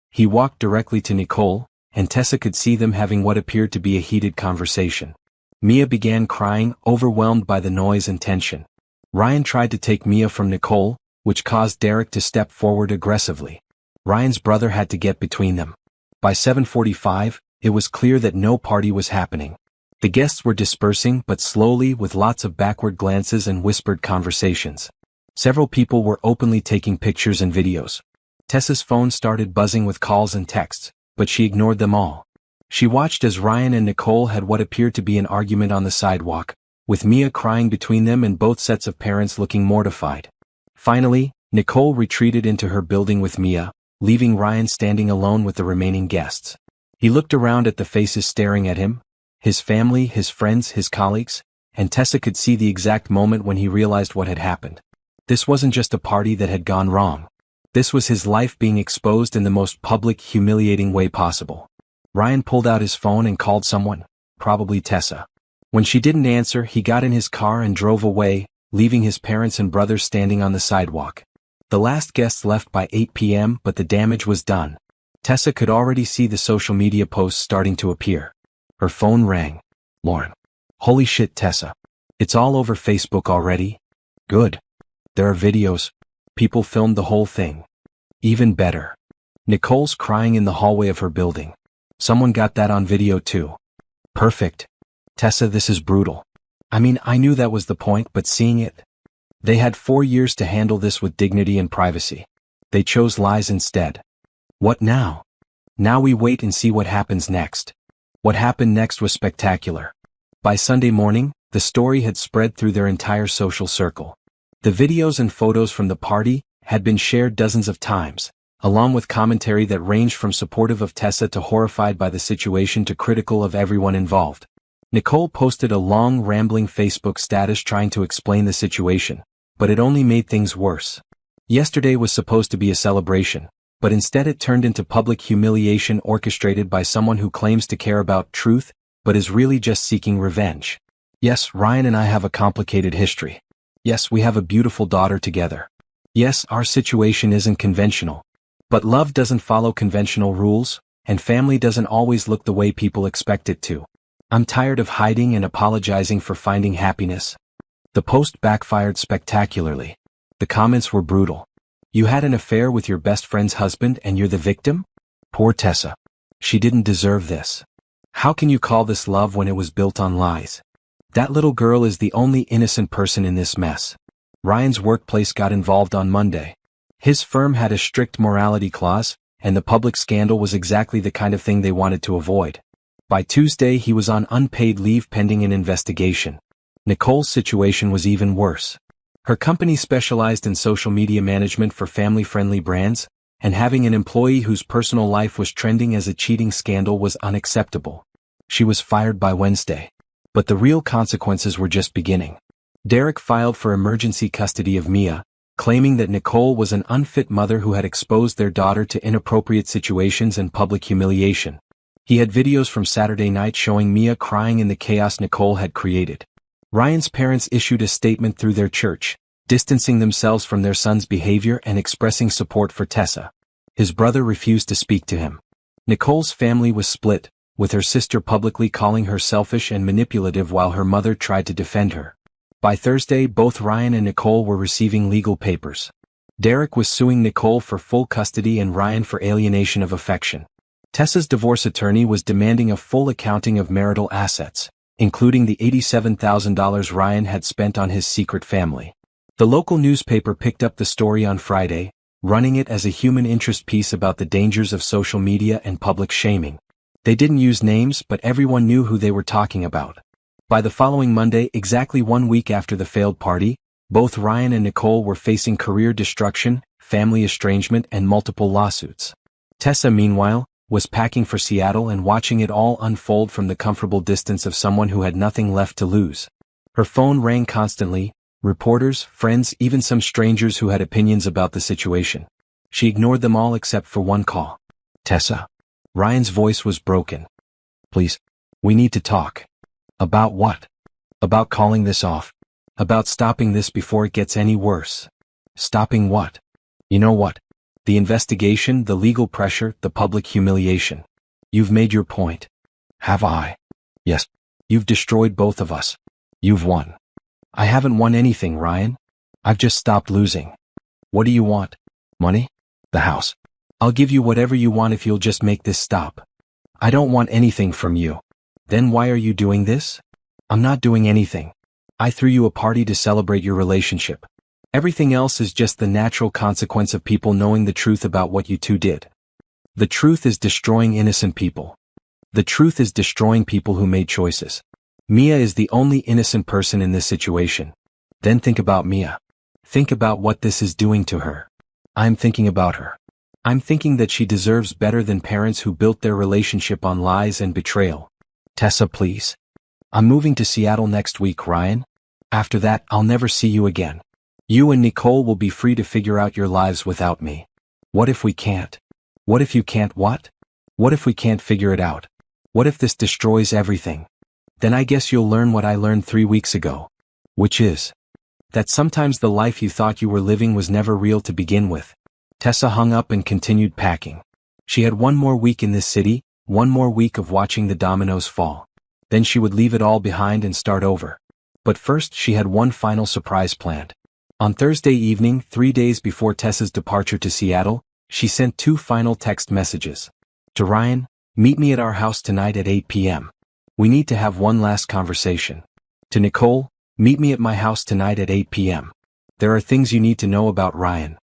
He walked directly to Nicole, and Tessa could see them having what appeared to be a heated conversation. Mia began crying, overwhelmed by the noise and tension. Ryan tried to take Mia from Nicole, which caused Derek to step forward aggressively. Ryan's brother had to get between them. By 7:45, it was clear that no party was happening. The guests were dispersing, but slowly, with lots of backward glances and whispered conversations. Several people were openly taking pictures and videos. Tessa's phone started buzzing with calls and texts, but she ignored them all. She watched as Ryan and Nicole had what appeared to be an argument on the sidewalk, with Mia crying between them and both sets of parents looking mortified. Finally, Nicole retreated into her building with Mia, leaving Ryan standing alone with the remaining guests. He looked around at the faces staring at him, his family, his friends, his colleagues, and Tessa could see the exact moment when he realized what had happened. This wasn't just a party that had gone wrong. This was his life being exposed in the most public, humiliating way possible. Ryan pulled out his phone and called someone, probably Tessa. When she didn't answer, he got in his car and drove away, leaving his parents and brothers standing on the sidewalk. The last guests left by 8 p.m., but the damage was done. Tessa could already see the social media posts starting to appear. Her phone rang. Lauren. Holy shit, Tessa. It's all over Facebook already? Good. There are videos. People filmed the whole thing. Even better. Nicole's crying in the hallway of her building. Someone got that on video too. Perfect. Tessa, this is brutal. I mean, I knew that was the point, but seeing it. They had 4 years to handle this with dignity and privacy. They chose lies instead. What now? Now we wait and see what happens next. What happened next was spectacular. By Sunday morning, the story had spread through their entire social circle. The videos and photos from the party had been shared dozens of times, along with commentary that ranged from supportive of Tessa to horrified by the situation to critical of everyone involved. Nicole posted a long, rambling Facebook status trying to explain the situation, but it only made things worse. Yesterday was supposed to be a celebration, but instead it turned into public humiliation orchestrated by someone who claims to care about truth, but is really just seeking revenge. Yes, Ryan and I have a complicated history. Yes, we have a beautiful daughter together. Yes, our situation isn't conventional. But love doesn't follow conventional rules, and family doesn't always look the way people expect it to. I'm tired of hiding and apologizing for finding happiness. The post backfired spectacularly. The comments were brutal. You had an affair with your best friend's husband and you're the victim? Poor Tessa. She didn't deserve this. How can you call this love when it was built on lies? That little girl is the only innocent person in this mess. Ryan's workplace got involved on Monday. His firm had a strict morality clause, and the public scandal was exactly the kind of thing they wanted to avoid. By Tuesday he was on unpaid leave pending an investigation. Nicole's situation was even worse. Her company specialized in social media management for family-friendly brands, and having an employee whose personal life was trending as a cheating scandal was unacceptable. She was fired by Wednesday. But the real consequences were just beginning. Derek filed for emergency custody of Mia, claiming that Nicole was an unfit mother who had exposed their daughter to inappropriate situations and public humiliation. He had videos from Saturday night showing Mia crying in the chaos Nicole had created. Ryan's parents issued a statement through their church, distancing themselves from their son's behavior and expressing support for Tessa. His brother refused to speak to him. Nicole's family was split, with her sister publicly calling her selfish and manipulative while her mother tried to defend her. By Thursday, both Ryan and Nicole were receiving legal papers. Derek was suing Nicole for full custody and Ryan for alienation of affection. Tessa's divorce attorney was demanding a full accounting of marital assets, including the $87,000 Ryan had spent on his secret family. The local newspaper picked up the story on Friday, running it as a human interest piece about the dangers of social media and public shaming. They didn't use names, but everyone knew who they were talking about. By the following Monday, exactly 1 week after the failed party, both Ryan and Nicole were facing career destruction, family estrangement, and multiple lawsuits. Tessa, meanwhile, was packing for Seattle and watching it all unfold from the comfortable distance of someone who had nothing left to lose. Her phone rang constantly, reporters, friends, even some strangers who had opinions about the situation. She ignored them all except for one call. "Tessa." Ryan's voice was broken. "Please. We need to talk." "About what?" "About calling this off. About stopping this before it gets any worse." "Stopping what?" "You know what? The investigation, the legal pressure, the public humiliation." "You've made your point." "Have I?" "Yes. You've destroyed both of us. You've won." "I haven't won anything, Ryan. I've just stopped losing." "What do you want?" "Money? The house. I'll give you whatever you want if you'll just make this stop." "I don't want anything from you." "Then why are you doing this?" "I'm not doing anything. I threw you a party to celebrate your relationship. Everything else is just the natural consequence of people knowing the truth about what you two did. The truth is destroying innocent people. The truth is destroying people who made choices. Mia is the only innocent person in this situation. Then think about Mia. Think about what this is doing to her." "I'm thinking about her. I'm thinking that she deserves better than parents who built their relationship on lies and betrayal." "Tessa, please. I'm moving to Seattle next week, Ryan. After that, I'll never see you again. You and Nicole will be free to figure out your lives without me." "What if we can't?" "What if you can't what?" "What if we can't figure it out? What if this destroys everything?" "Then I guess you'll learn what I learned 3 weeks ago." "Which is?" "That sometimes the life you thought you were living was never real to begin with." Tessa hung up and continued packing. She had one more week in this city, one more week of watching the dominoes fall. Then she would leave it all behind and start over. But first she had one final surprise planned. On Thursday evening, 3 days before Tessa's departure to Seattle, she sent 2 final text messages. To Ryan, "Meet me at our house tonight at 8 p.m. We need to have one last conversation." To Nicole, "Meet me at my house tonight at 8 p.m. There are things you need to know about Ryan."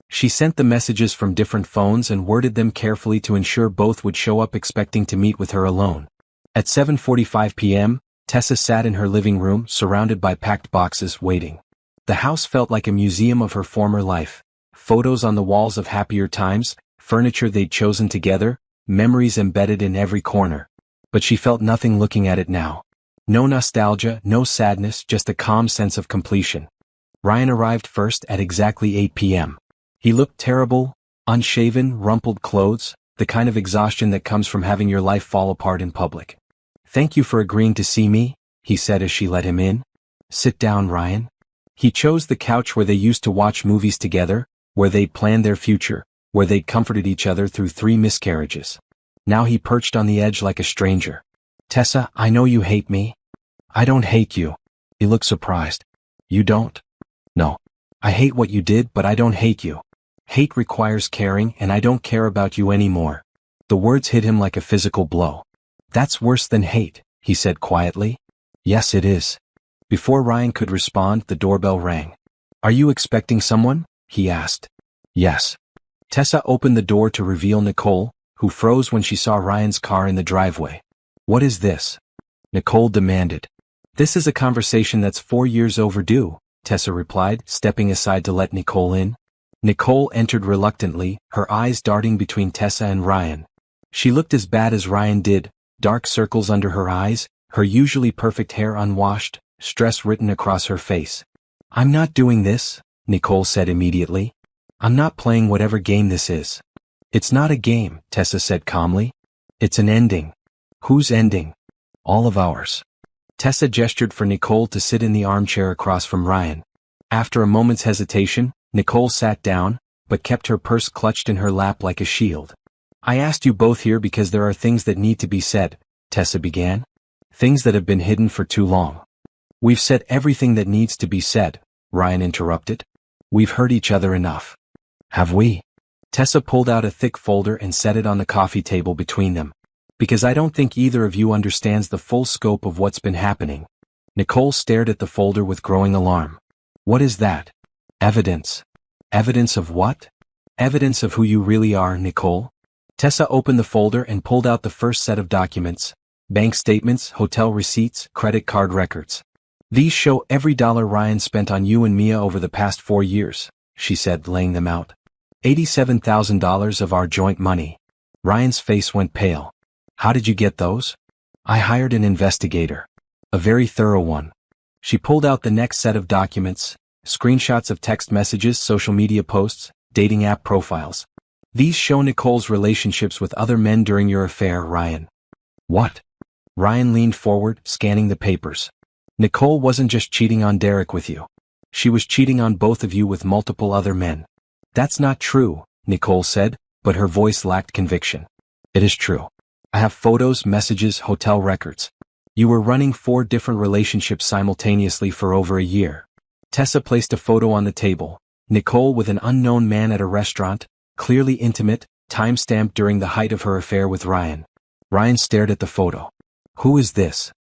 She sent the messages from different phones and worded them carefully to ensure both would show up expecting to meet with her alone. At 7:45 p.m., Tessa sat in her living room, surrounded by packed boxes, waiting. The house felt like a museum of her former life. Photos on the walls of happier times, furniture they'd chosen together, memories embedded in every corner. But she felt nothing looking at it now. No nostalgia, no sadness, just a calm sense of completion. Ryan arrived first at exactly 8 p.m. He looked terrible, unshaven, rumpled clothes, the kind of exhaustion that comes from having your life fall apart in public. "Thank you for agreeing to see me," he said as she let him in. "Sit down, Ryan." He chose the couch where they used to watch movies together, where they'd planned their future, where they'd comforted each other through 3 miscarriages. Now he perched on the edge like a stranger. "Tessa, I know you hate me." "I don't hate you." He looked surprised. "You don't?" "No. I hate what you did, but I don't hate you. Hate requires caring, and I don't care about you anymore." The words hit him like a physical blow. "That's worse than hate," he said quietly. "Yes, it is." Before Ryan could respond, the doorbell rang. "Are you expecting someone?" he asked. "Yes." Tessa opened the door to reveal Nicole, who froze when she saw Ryan's car in the driveway. "What is this?" Nicole demanded. "This is a conversation that's 4 years overdue," Tessa replied, stepping aside to let Nicole in. Nicole entered reluctantly, her eyes darting between Tessa and Ryan. She looked as bad as Ryan did, dark circles under her eyes, her usually perfect hair unwashed, stress written across her face. "I'm not doing this," Nicole said immediately. "I'm not playing whatever game this is." "It's not a game," Tessa said calmly. "It's an ending." "Whose ending?" "All of ours." Tessa gestured for Nicole to sit in the armchair across from Ryan. After a moment's hesitation, Nicole sat down, but kept her purse clutched in her lap like a shield. I asked you both here because there are things that need to be said, Tessa began. Things that have been hidden for too long. We've said everything that needs to be said, Ryan interrupted. We've heard each other enough. Have we? Tessa pulled out a thick folder and set it on the coffee table between them. Because I don't think either of you understands the full scope of what's been happening. Nicole stared at the folder with growing alarm. What is that? Evidence. Evidence of what? Evidence of who you really are, Nicole. Tessa opened the folder and pulled out the first set of documents. Bank statements, hotel receipts, credit card records. These show every dollar Ryan spent on you and Mia over the past 4 years, she said, laying them out. $87,000 of our joint money. Ryan's face went pale. How did you get those? I hired an investigator. A very thorough one. She pulled out the next set of documents, screenshots of text messages, social media posts, dating app profiles. These show Nicole's relationships with other men during your affair, Ryan. What? Ryan leaned forward, scanning the papers. Nicole wasn't just cheating on Derek with you. She was cheating on both of you with multiple other men. That's not true, Nicole said, but her voice lacked conviction. It is true. I have photos, messages, hotel records. You were running 4 different relationships simultaneously for over a year. Tessa placed a photo on the table. Nicole with an unknown man at a restaurant, clearly intimate, time-stamped during the height of her affair with Ryan. Ryan stared at the photo. Who is this?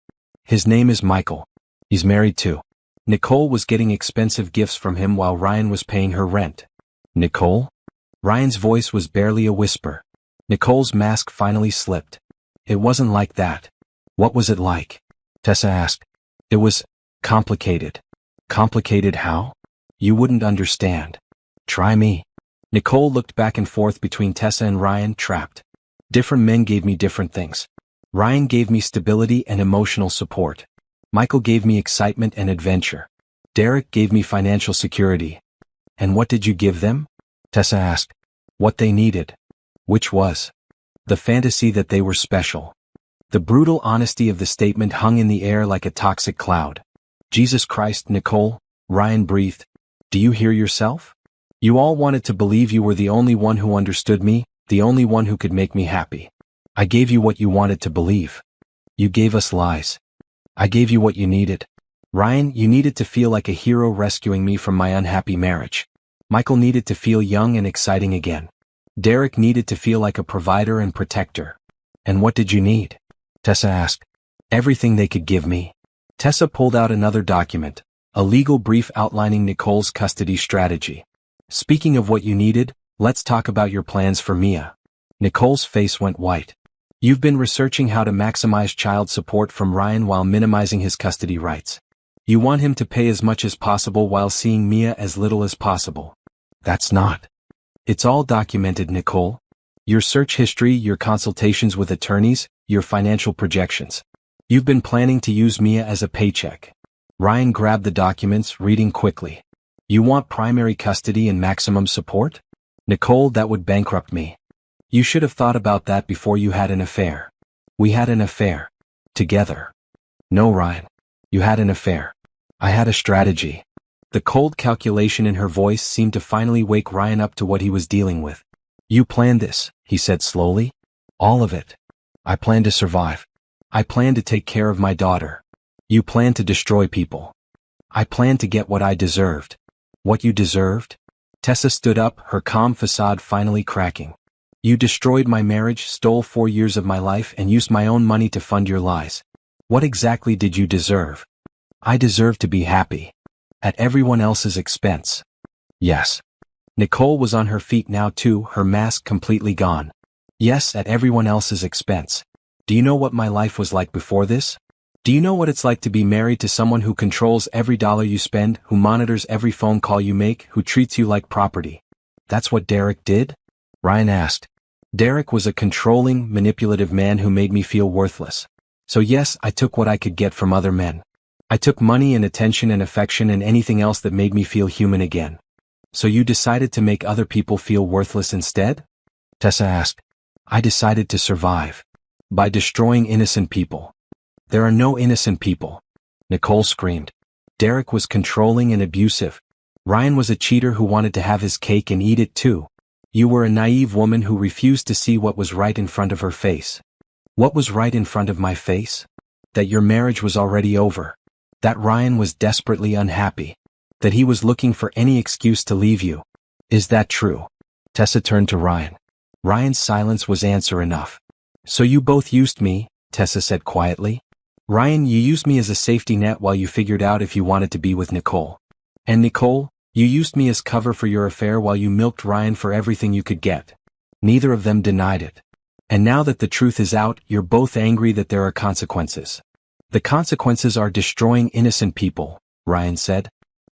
His name is Michael. He's married too. Nicole was getting expensive gifts from him while Ryan was paying her rent. Nicole? Ryan's voice was barely a whisper. Nicole's mask finally slipped. It wasn't like that. What was it like? Tessa asked. It was complicated. Complicated how? You wouldn't understand. Try me. Nicole looked back and forth between Tessa and Ryan, trapped. Different men gave me different things. Ryan gave me stability and emotional support. Michael gave me excitement and adventure. Derek gave me financial security. And what did you give them? Tessa asked. What they needed. Which was? The fantasy that they were special. The brutal honesty of the statement hung in the air like a toxic cloud. Jesus Christ, Nicole, Ryan breathed. Do you hear yourself? You all wanted to believe you were the only one who understood me, the only one who could make me happy. I gave you what you wanted to believe. You gave us lies. I gave you what you needed. Ryan, you needed to feel like a hero rescuing me from my unhappy marriage. Michael needed to feel young and exciting again. Derek needed to feel like a provider and protector. And what did you need? Tessa asked. Everything they could give me. Tessa pulled out another document, a legal brief outlining Nicole's custody strategy. Speaking of what you needed, let's talk about your plans for Mia. Nicole's face went white. You've been researching how to maximize child support from Ryan while minimizing his custody rights. You want him to pay as much as possible while seeing Mia as little as possible. That's not. It's all documented, Nicole. Your search history, your consultations with attorneys, your financial projections. You've been planning to use Mia as a paycheck. Ryan grabbed the documents, reading quickly. You want primary custody and maximum support? Nicole, that would bankrupt me. You should have thought about that before you had an affair. We had an affair. Together. No, Ryan. You had an affair. I had a strategy. The cold calculation in her voice seemed to finally wake Ryan up to what he was dealing with. You planned this, he said slowly. All of it. I planned to survive. I planned to take care of my daughter. You planned to destroy people. I planned to get what I deserved. What you deserved? Tessa stood up, her calm facade finally cracking. You destroyed my marriage, stole 4 years of my life, and used my own money to fund your lies. What exactly did you deserve? I deserved to be happy. At everyone else's expense. Yes. Nicole was on her feet now too, her mask completely gone. Yes, at everyone else's expense. Do you know what my life was like before this? Do you know what it's like to be married to someone who controls every dollar you spend, who monitors every phone call you make, who treats you like property? That's what Derek did? Ryan asked. Derek was a controlling, manipulative man who made me feel worthless. So yes, I took what I could get from other men. I took money and attention and affection and anything else that made me feel human again. So you decided to make other people feel worthless instead? Tessa asked. I decided to survive. By destroying innocent people. There are no innocent people. Nicole screamed. Derek was controlling and abusive. Ryan was a cheater who wanted to have his cake and eat it too. You were a naive woman who refused to see what was right in front of her face. What was right in front of my face? That your marriage was already over. That Ryan was desperately unhappy. That he was looking for any excuse to leave you. Is that true? Tessa turned to Ryan. Ryan's silence was answer enough. So you both used me, Tessa said quietly. Ryan, you used me as a safety net while you figured out if you wanted to be with Nicole. And Nicole, you used me as cover for your affair while you milked Ryan for everything you could get. Neither of them denied it. And now that the truth is out, you're both angry that there are consequences. The consequences are destroying innocent people, Ryan said.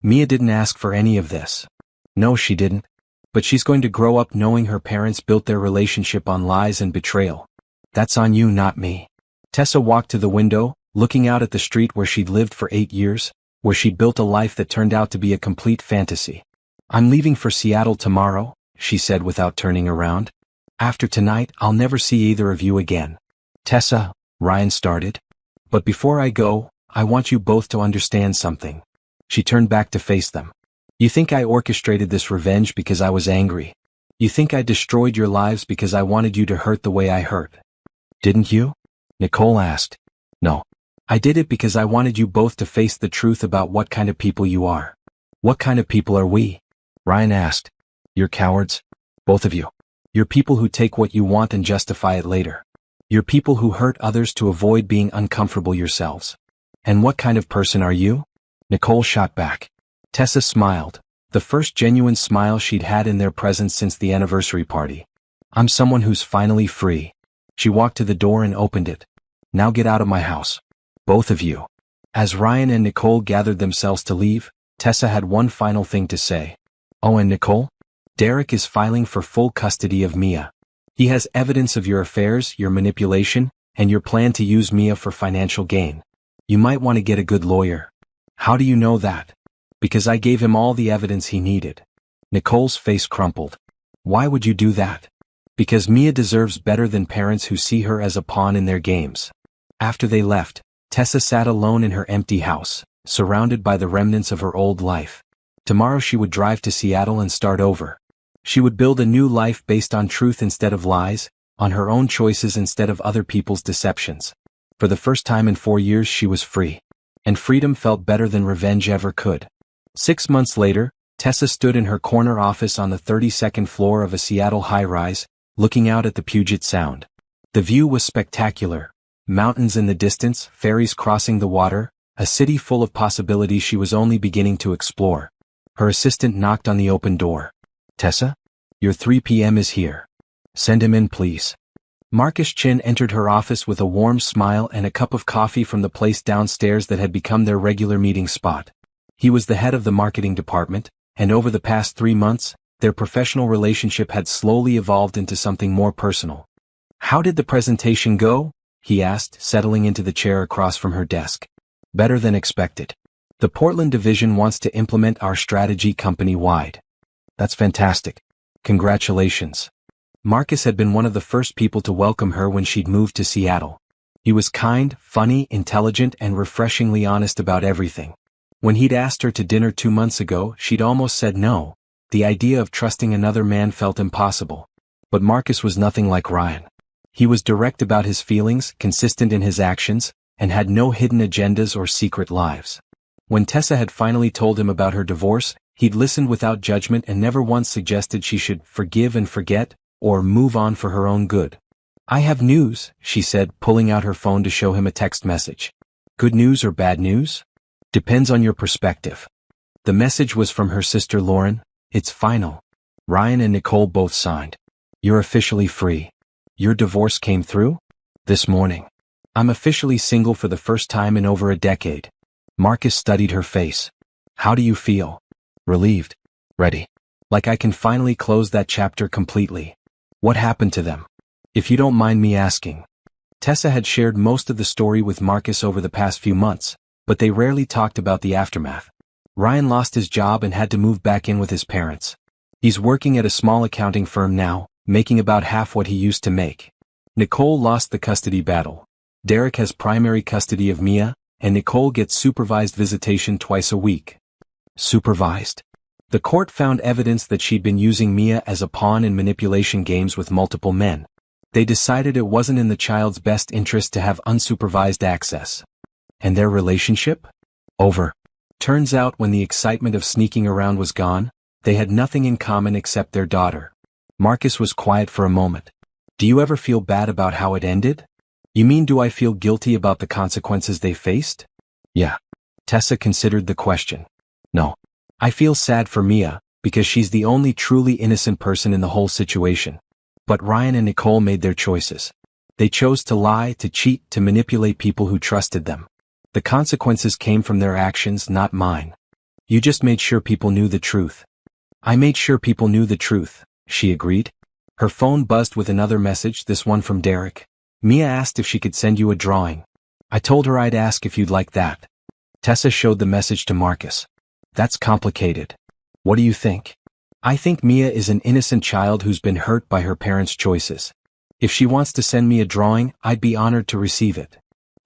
Mia didn't ask for any of this. No, she didn't. But she's going to grow up knowing her parents built their relationship on lies and betrayal. That's on you, not me. Tessa walked to the window, looking out at the street where she'd lived for 8 years, where she'd built a life that turned out to be a complete fantasy. I'm leaving for Seattle tomorrow, she said without turning around. After tonight, I'll never see either of you again. Tessa, Ryan started. But before I go, I want you both to understand something. She turned back to face them. You think I orchestrated this revenge because I was angry. You think I destroyed your lives because I wanted you to hurt the way I hurt. Didn't you? Nicole asked. No. I did it because I wanted you both to face the truth about what kind of people you are. What kind of people are we? Ryan asked. You're cowards. Both of you. You're people who take what you want and justify it later. You're people who hurt others to avoid being uncomfortable yourselves. And what kind of person are you? Nicole shot back. Tessa smiled, the first genuine smile she'd had in their presence since the anniversary party. I'm someone who's finally free. She walked to the door and opened it. Now get out of my house. Both of you. As Ryan and Nicole gathered themselves to leave, Tessa had one final thing to say. Oh, and Nicole? Derek is filing for full custody of Mia. He has evidence of your affairs, your manipulation, and your plan to use Mia for financial gain. You might want to get a good lawyer. How do you know that? Because I gave him all the evidence he needed. Nicole's face crumpled. Why would you do that? Because Mia deserves better than parents who see her as a pawn in their games. After they left, Tessa sat alone in her empty house, surrounded by the remnants of her old life. Tomorrow she would drive to Seattle and start over. She would build a new life based on truth instead of lies, on her own choices instead of other people's deceptions. For the first time in 4 years she was free. And freedom felt better than revenge ever could. 6 months later, Tessa stood in her corner office on the 32nd floor of a Seattle high-rise, looking out at the Puget Sound. The view was spectacular. Mountains in the distance, ferries crossing the water, a city full of possibilities she was only beginning to explore. Her assistant knocked on the open door. Tessa? Your 3 p.m. is here. Send him in, please. Marcus Chin entered her office with a warm smile and a cup of coffee from the place downstairs that had become their regular meeting spot. He was the head of the marketing department, and over the past 3 months, their professional relationship had slowly evolved into something more personal. How did the presentation go? He asked, settling into the chair across from her desk. Better than expected. The Portland division wants to implement our strategy company-wide. That's fantastic. Congratulations. Marcus had been one of the first people to welcome her when she'd moved to Seattle. He was kind, funny, intelligent, and refreshingly honest about everything. When he'd asked her to dinner 2 months ago, she'd almost said no. The idea of trusting another man felt impossible. But Marcus was nothing like Ryan. He was direct about his feelings, consistent in his actions, and had no hidden agendas or secret lives. When Tessa had finally told him about her divorce, he'd listened without judgment and never once suggested she should forgive and forget, or move on for her own good. I have news, she said, pulling out her phone to show him a text message. Good news or bad news? Depends on your perspective. The message was from her sister Lauren. It's final. Ryan and Nicole both signed. You're officially free. Your divorce came through? This morning. I'm officially single for the first time in over a decade. Marcus studied her face. How do you feel? Relieved. Ready. Like I can finally close that chapter completely. What happened to them? If you don't mind me asking. Tessa had shared most of the story with Marcus over the past few months, but they rarely talked about the aftermath. Ryan lost his job and had to move back in with his parents. He's working at a small accounting firm now, making about half what he used to make. Nicole lost the custody battle. Derek has primary custody of Mia, and Nicole gets supervised visitation twice a week. Supervised? The court found evidence that she'd been using Mia as a pawn in manipulation games with multiple men. They decided it wasn't in the child's best interest to have unsupervised access. And their relationship? Over. Turns out when the excitement of sneaking around was gone, they had nothing in common except their daughter. Marcus was quiet for a moment. Do you ever feel bad about how it ended? You mean, do I feel guilty about the consequences they faced? Yeah. Tessa considered the question. No. I feel sad for Mia, because she's the only truly innocent person in the whole situation. But Ryan and Nicole made their choices. They chose to lie, to cheat, to manipulate people who trusted them. The consequences came from their actions, not mine. You just made sure people knew the truth. I made sure people knew the truth, she agreed. Her phone buzzed with another message, this one from Derek. Mia asked if she could send you a drawing. I told her I'd ask if you'd like that. Tessa showed the message to Marcus. That's complicated. What do you think? I think Mia is an innocent child who's been hurt by her parents' choices. If she wants to send me a drawing, I'd be honored to receive it.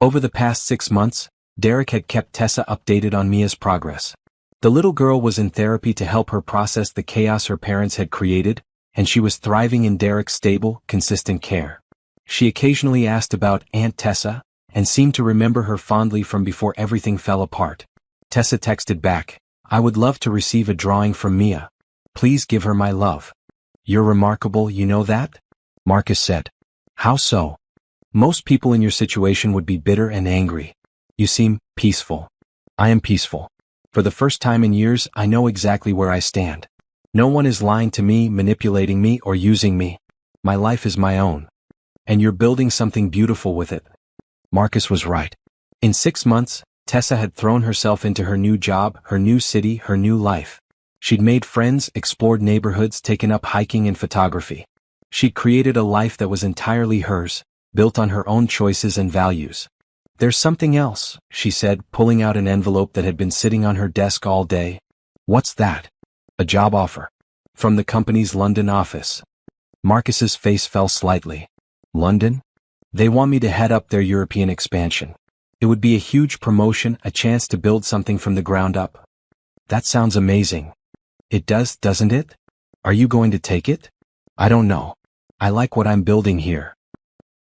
Over the past 6 months, Derek had kept Tessa updated on Mia's progress. The little girl was in therapy to help her process the chaos her parents had created, and she was thriving in Derek's stable, consistent care. She occasionally asked about Aunt Tessa, and seemed to remember her fondly from before everything fell apart. Tessa texted back, I would love to receive a drawing from Mia. Please give her my love. You're remarkable, you know that? Marcus said. How so? Most people in your situation would be bitter and angry. You seem peaceful. I am peaceful. For the first time in years, I know exactly where I stand. No one is lying to me, manipulating me, or using me. My life is my own. And you're building something beautiful with it. Marcus was right. In 6 months, Tessa had thrown herself into her new job, her new city, her new life. She'd made friends, explored neighborhoods, taken up hiking and photography. She'd created a life that was entirely hers, built on her own choices and values. There's something else, she said, pulling out an envelope that had been sitting on her desk all day. What's that? A job offer. From the company's London office. Marcus's face fell slightly. London? They want me to head up their European expansion. It would be a huge promotion, a chance to build something from the ground up. That sounds amazing. It does, doesn't it? Are you going to take it? I don't know. I like what I'm building here.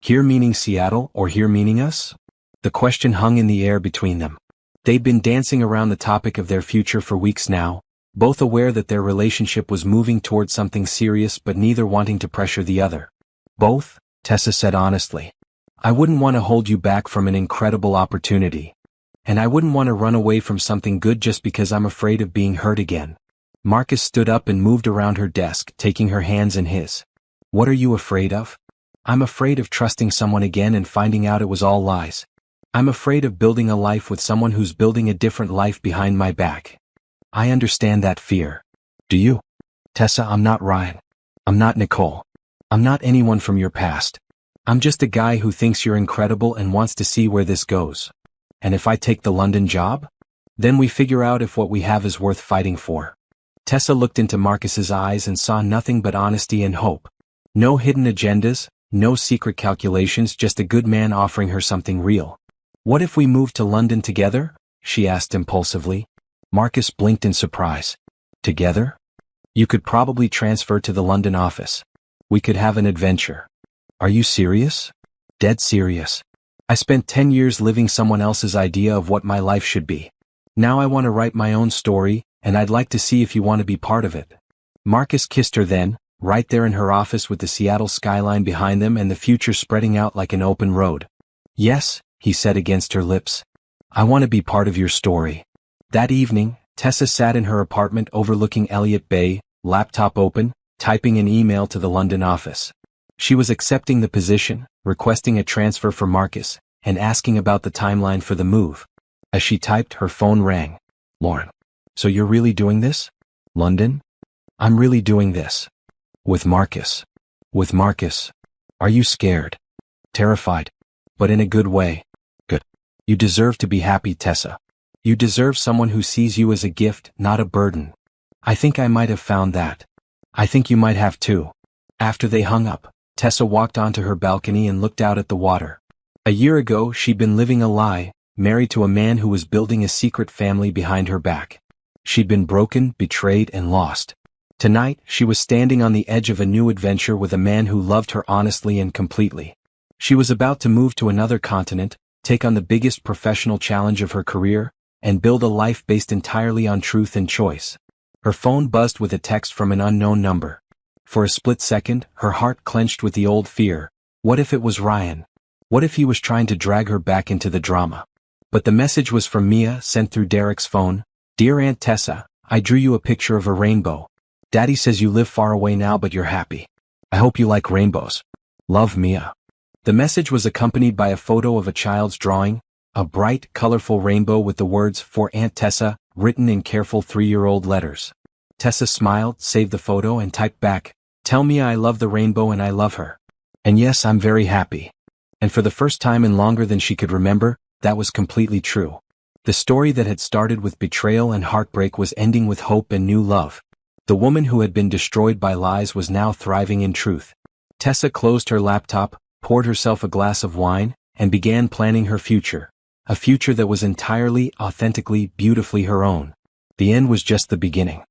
Here meaning Seattle, or here meaning us? The question hung in the air between them. They'd been dancing around the topic of their future for weeks now, both aware that their relationship was moving towards something serious but neither wanting to pressure the other. Both, Tessa said honestly. I wouldn't want to hold you back from an incredible opportunity. And I wouldn't want to run away from something good just because I'm afraid of being hurt again. Marcus stood up and moved around her desk, taking her hands in his. What are you afraid of? I'm afraid of trusting someone again and finding out it was all lies. I'm afraid of building a life with someone who's building a different life behind my back. I understand that fear. Do you? Tessa, I'm not Ryan. I'm not Nicole. I'm not anyone from your past. I'm just a guy who thinks you're incredible and wants to see where this goes. And if I take the London job? Then we figure out if what we have is worth fighting for. Tessa looked into Marcus's eyes and saw nothing but honesty and hope. No hidden agendas, no secret calculations, just a good man offering her something real. What if we moved to London together? She asked impulsively. Marcus blinked in surprise. Together? You could probably transfer to the London office. We could have an adventure. Are you serious? Dead serious. I spent 10 years living someone else's idea of what my life should be. Now I want to write my own story, and I'd like to see if you want to be part of it. Marcus kissed her then, right there in her office with the Seattle skyline behind them and the future spreading out like an open road. Yes, he said against her lips. I want to be part of your story. That evening, Tessa sat in her apartment overlooking Elliott Bay, laptop open, typing an email to the London office. She was accepting the position, requesting a transfer for Marcus, and asking about the timeline for the move. As she typed, her phone rang. Lauren. So you're really doing this? London? I'm really doing this. With Marcus. With Marcus. Are you scared? Terrified. But in a good way. Good. You deserve to be happy, Tessa. You deserve someone who sees you as a gift, not a burden. I think I might have found that. I think you might have too. After they hung up, Tessa walked onto her balcony and looked out at the water. A year ago, she'd been living a lie, married to a man who was building a secret family behind her back. She'd been broken, betrayed, and lost. Tonight, she was standing on the edge of a new adventure with a man who loved her honestly and completely. She was about to move to another continent, take on the biggest professional challenge of her career, and build a life based entirely on truth and choice. Her phone buzzed with a text from an unknown number. For a split second, her heart clenched with the old fear. What if it was Ryan? What if he was trying to drag her back into the drama? But the message was from Mia, sent through Derek's phone. Dear Aunt Tessa, I drew you a picture of a rainbow. Daddy says you live far away now but you're happy. I hope you like rainbows. Love, Mia. The message was accompanied by a photo of a child's drawing, a bright, colorful rainbow with the words, For Aunt Tessa, written in careful 3-year-old letters. Tessa smiled, saved the photo, and typed back, Tell Mia I love the rainbow and I love her. And yes, I'm very happy. And for the first time in longer than she could remember, that was completely true. The story that had started with betrayal and heartbreak was ending with hope and new love. The woman who had been destroyed by lies was now thriving in truth. Tessa closed her laptop, poured herself a glass of wine, and began planning her future. A future that was entirely, authentically, beautifully her own. The end was just the beginning.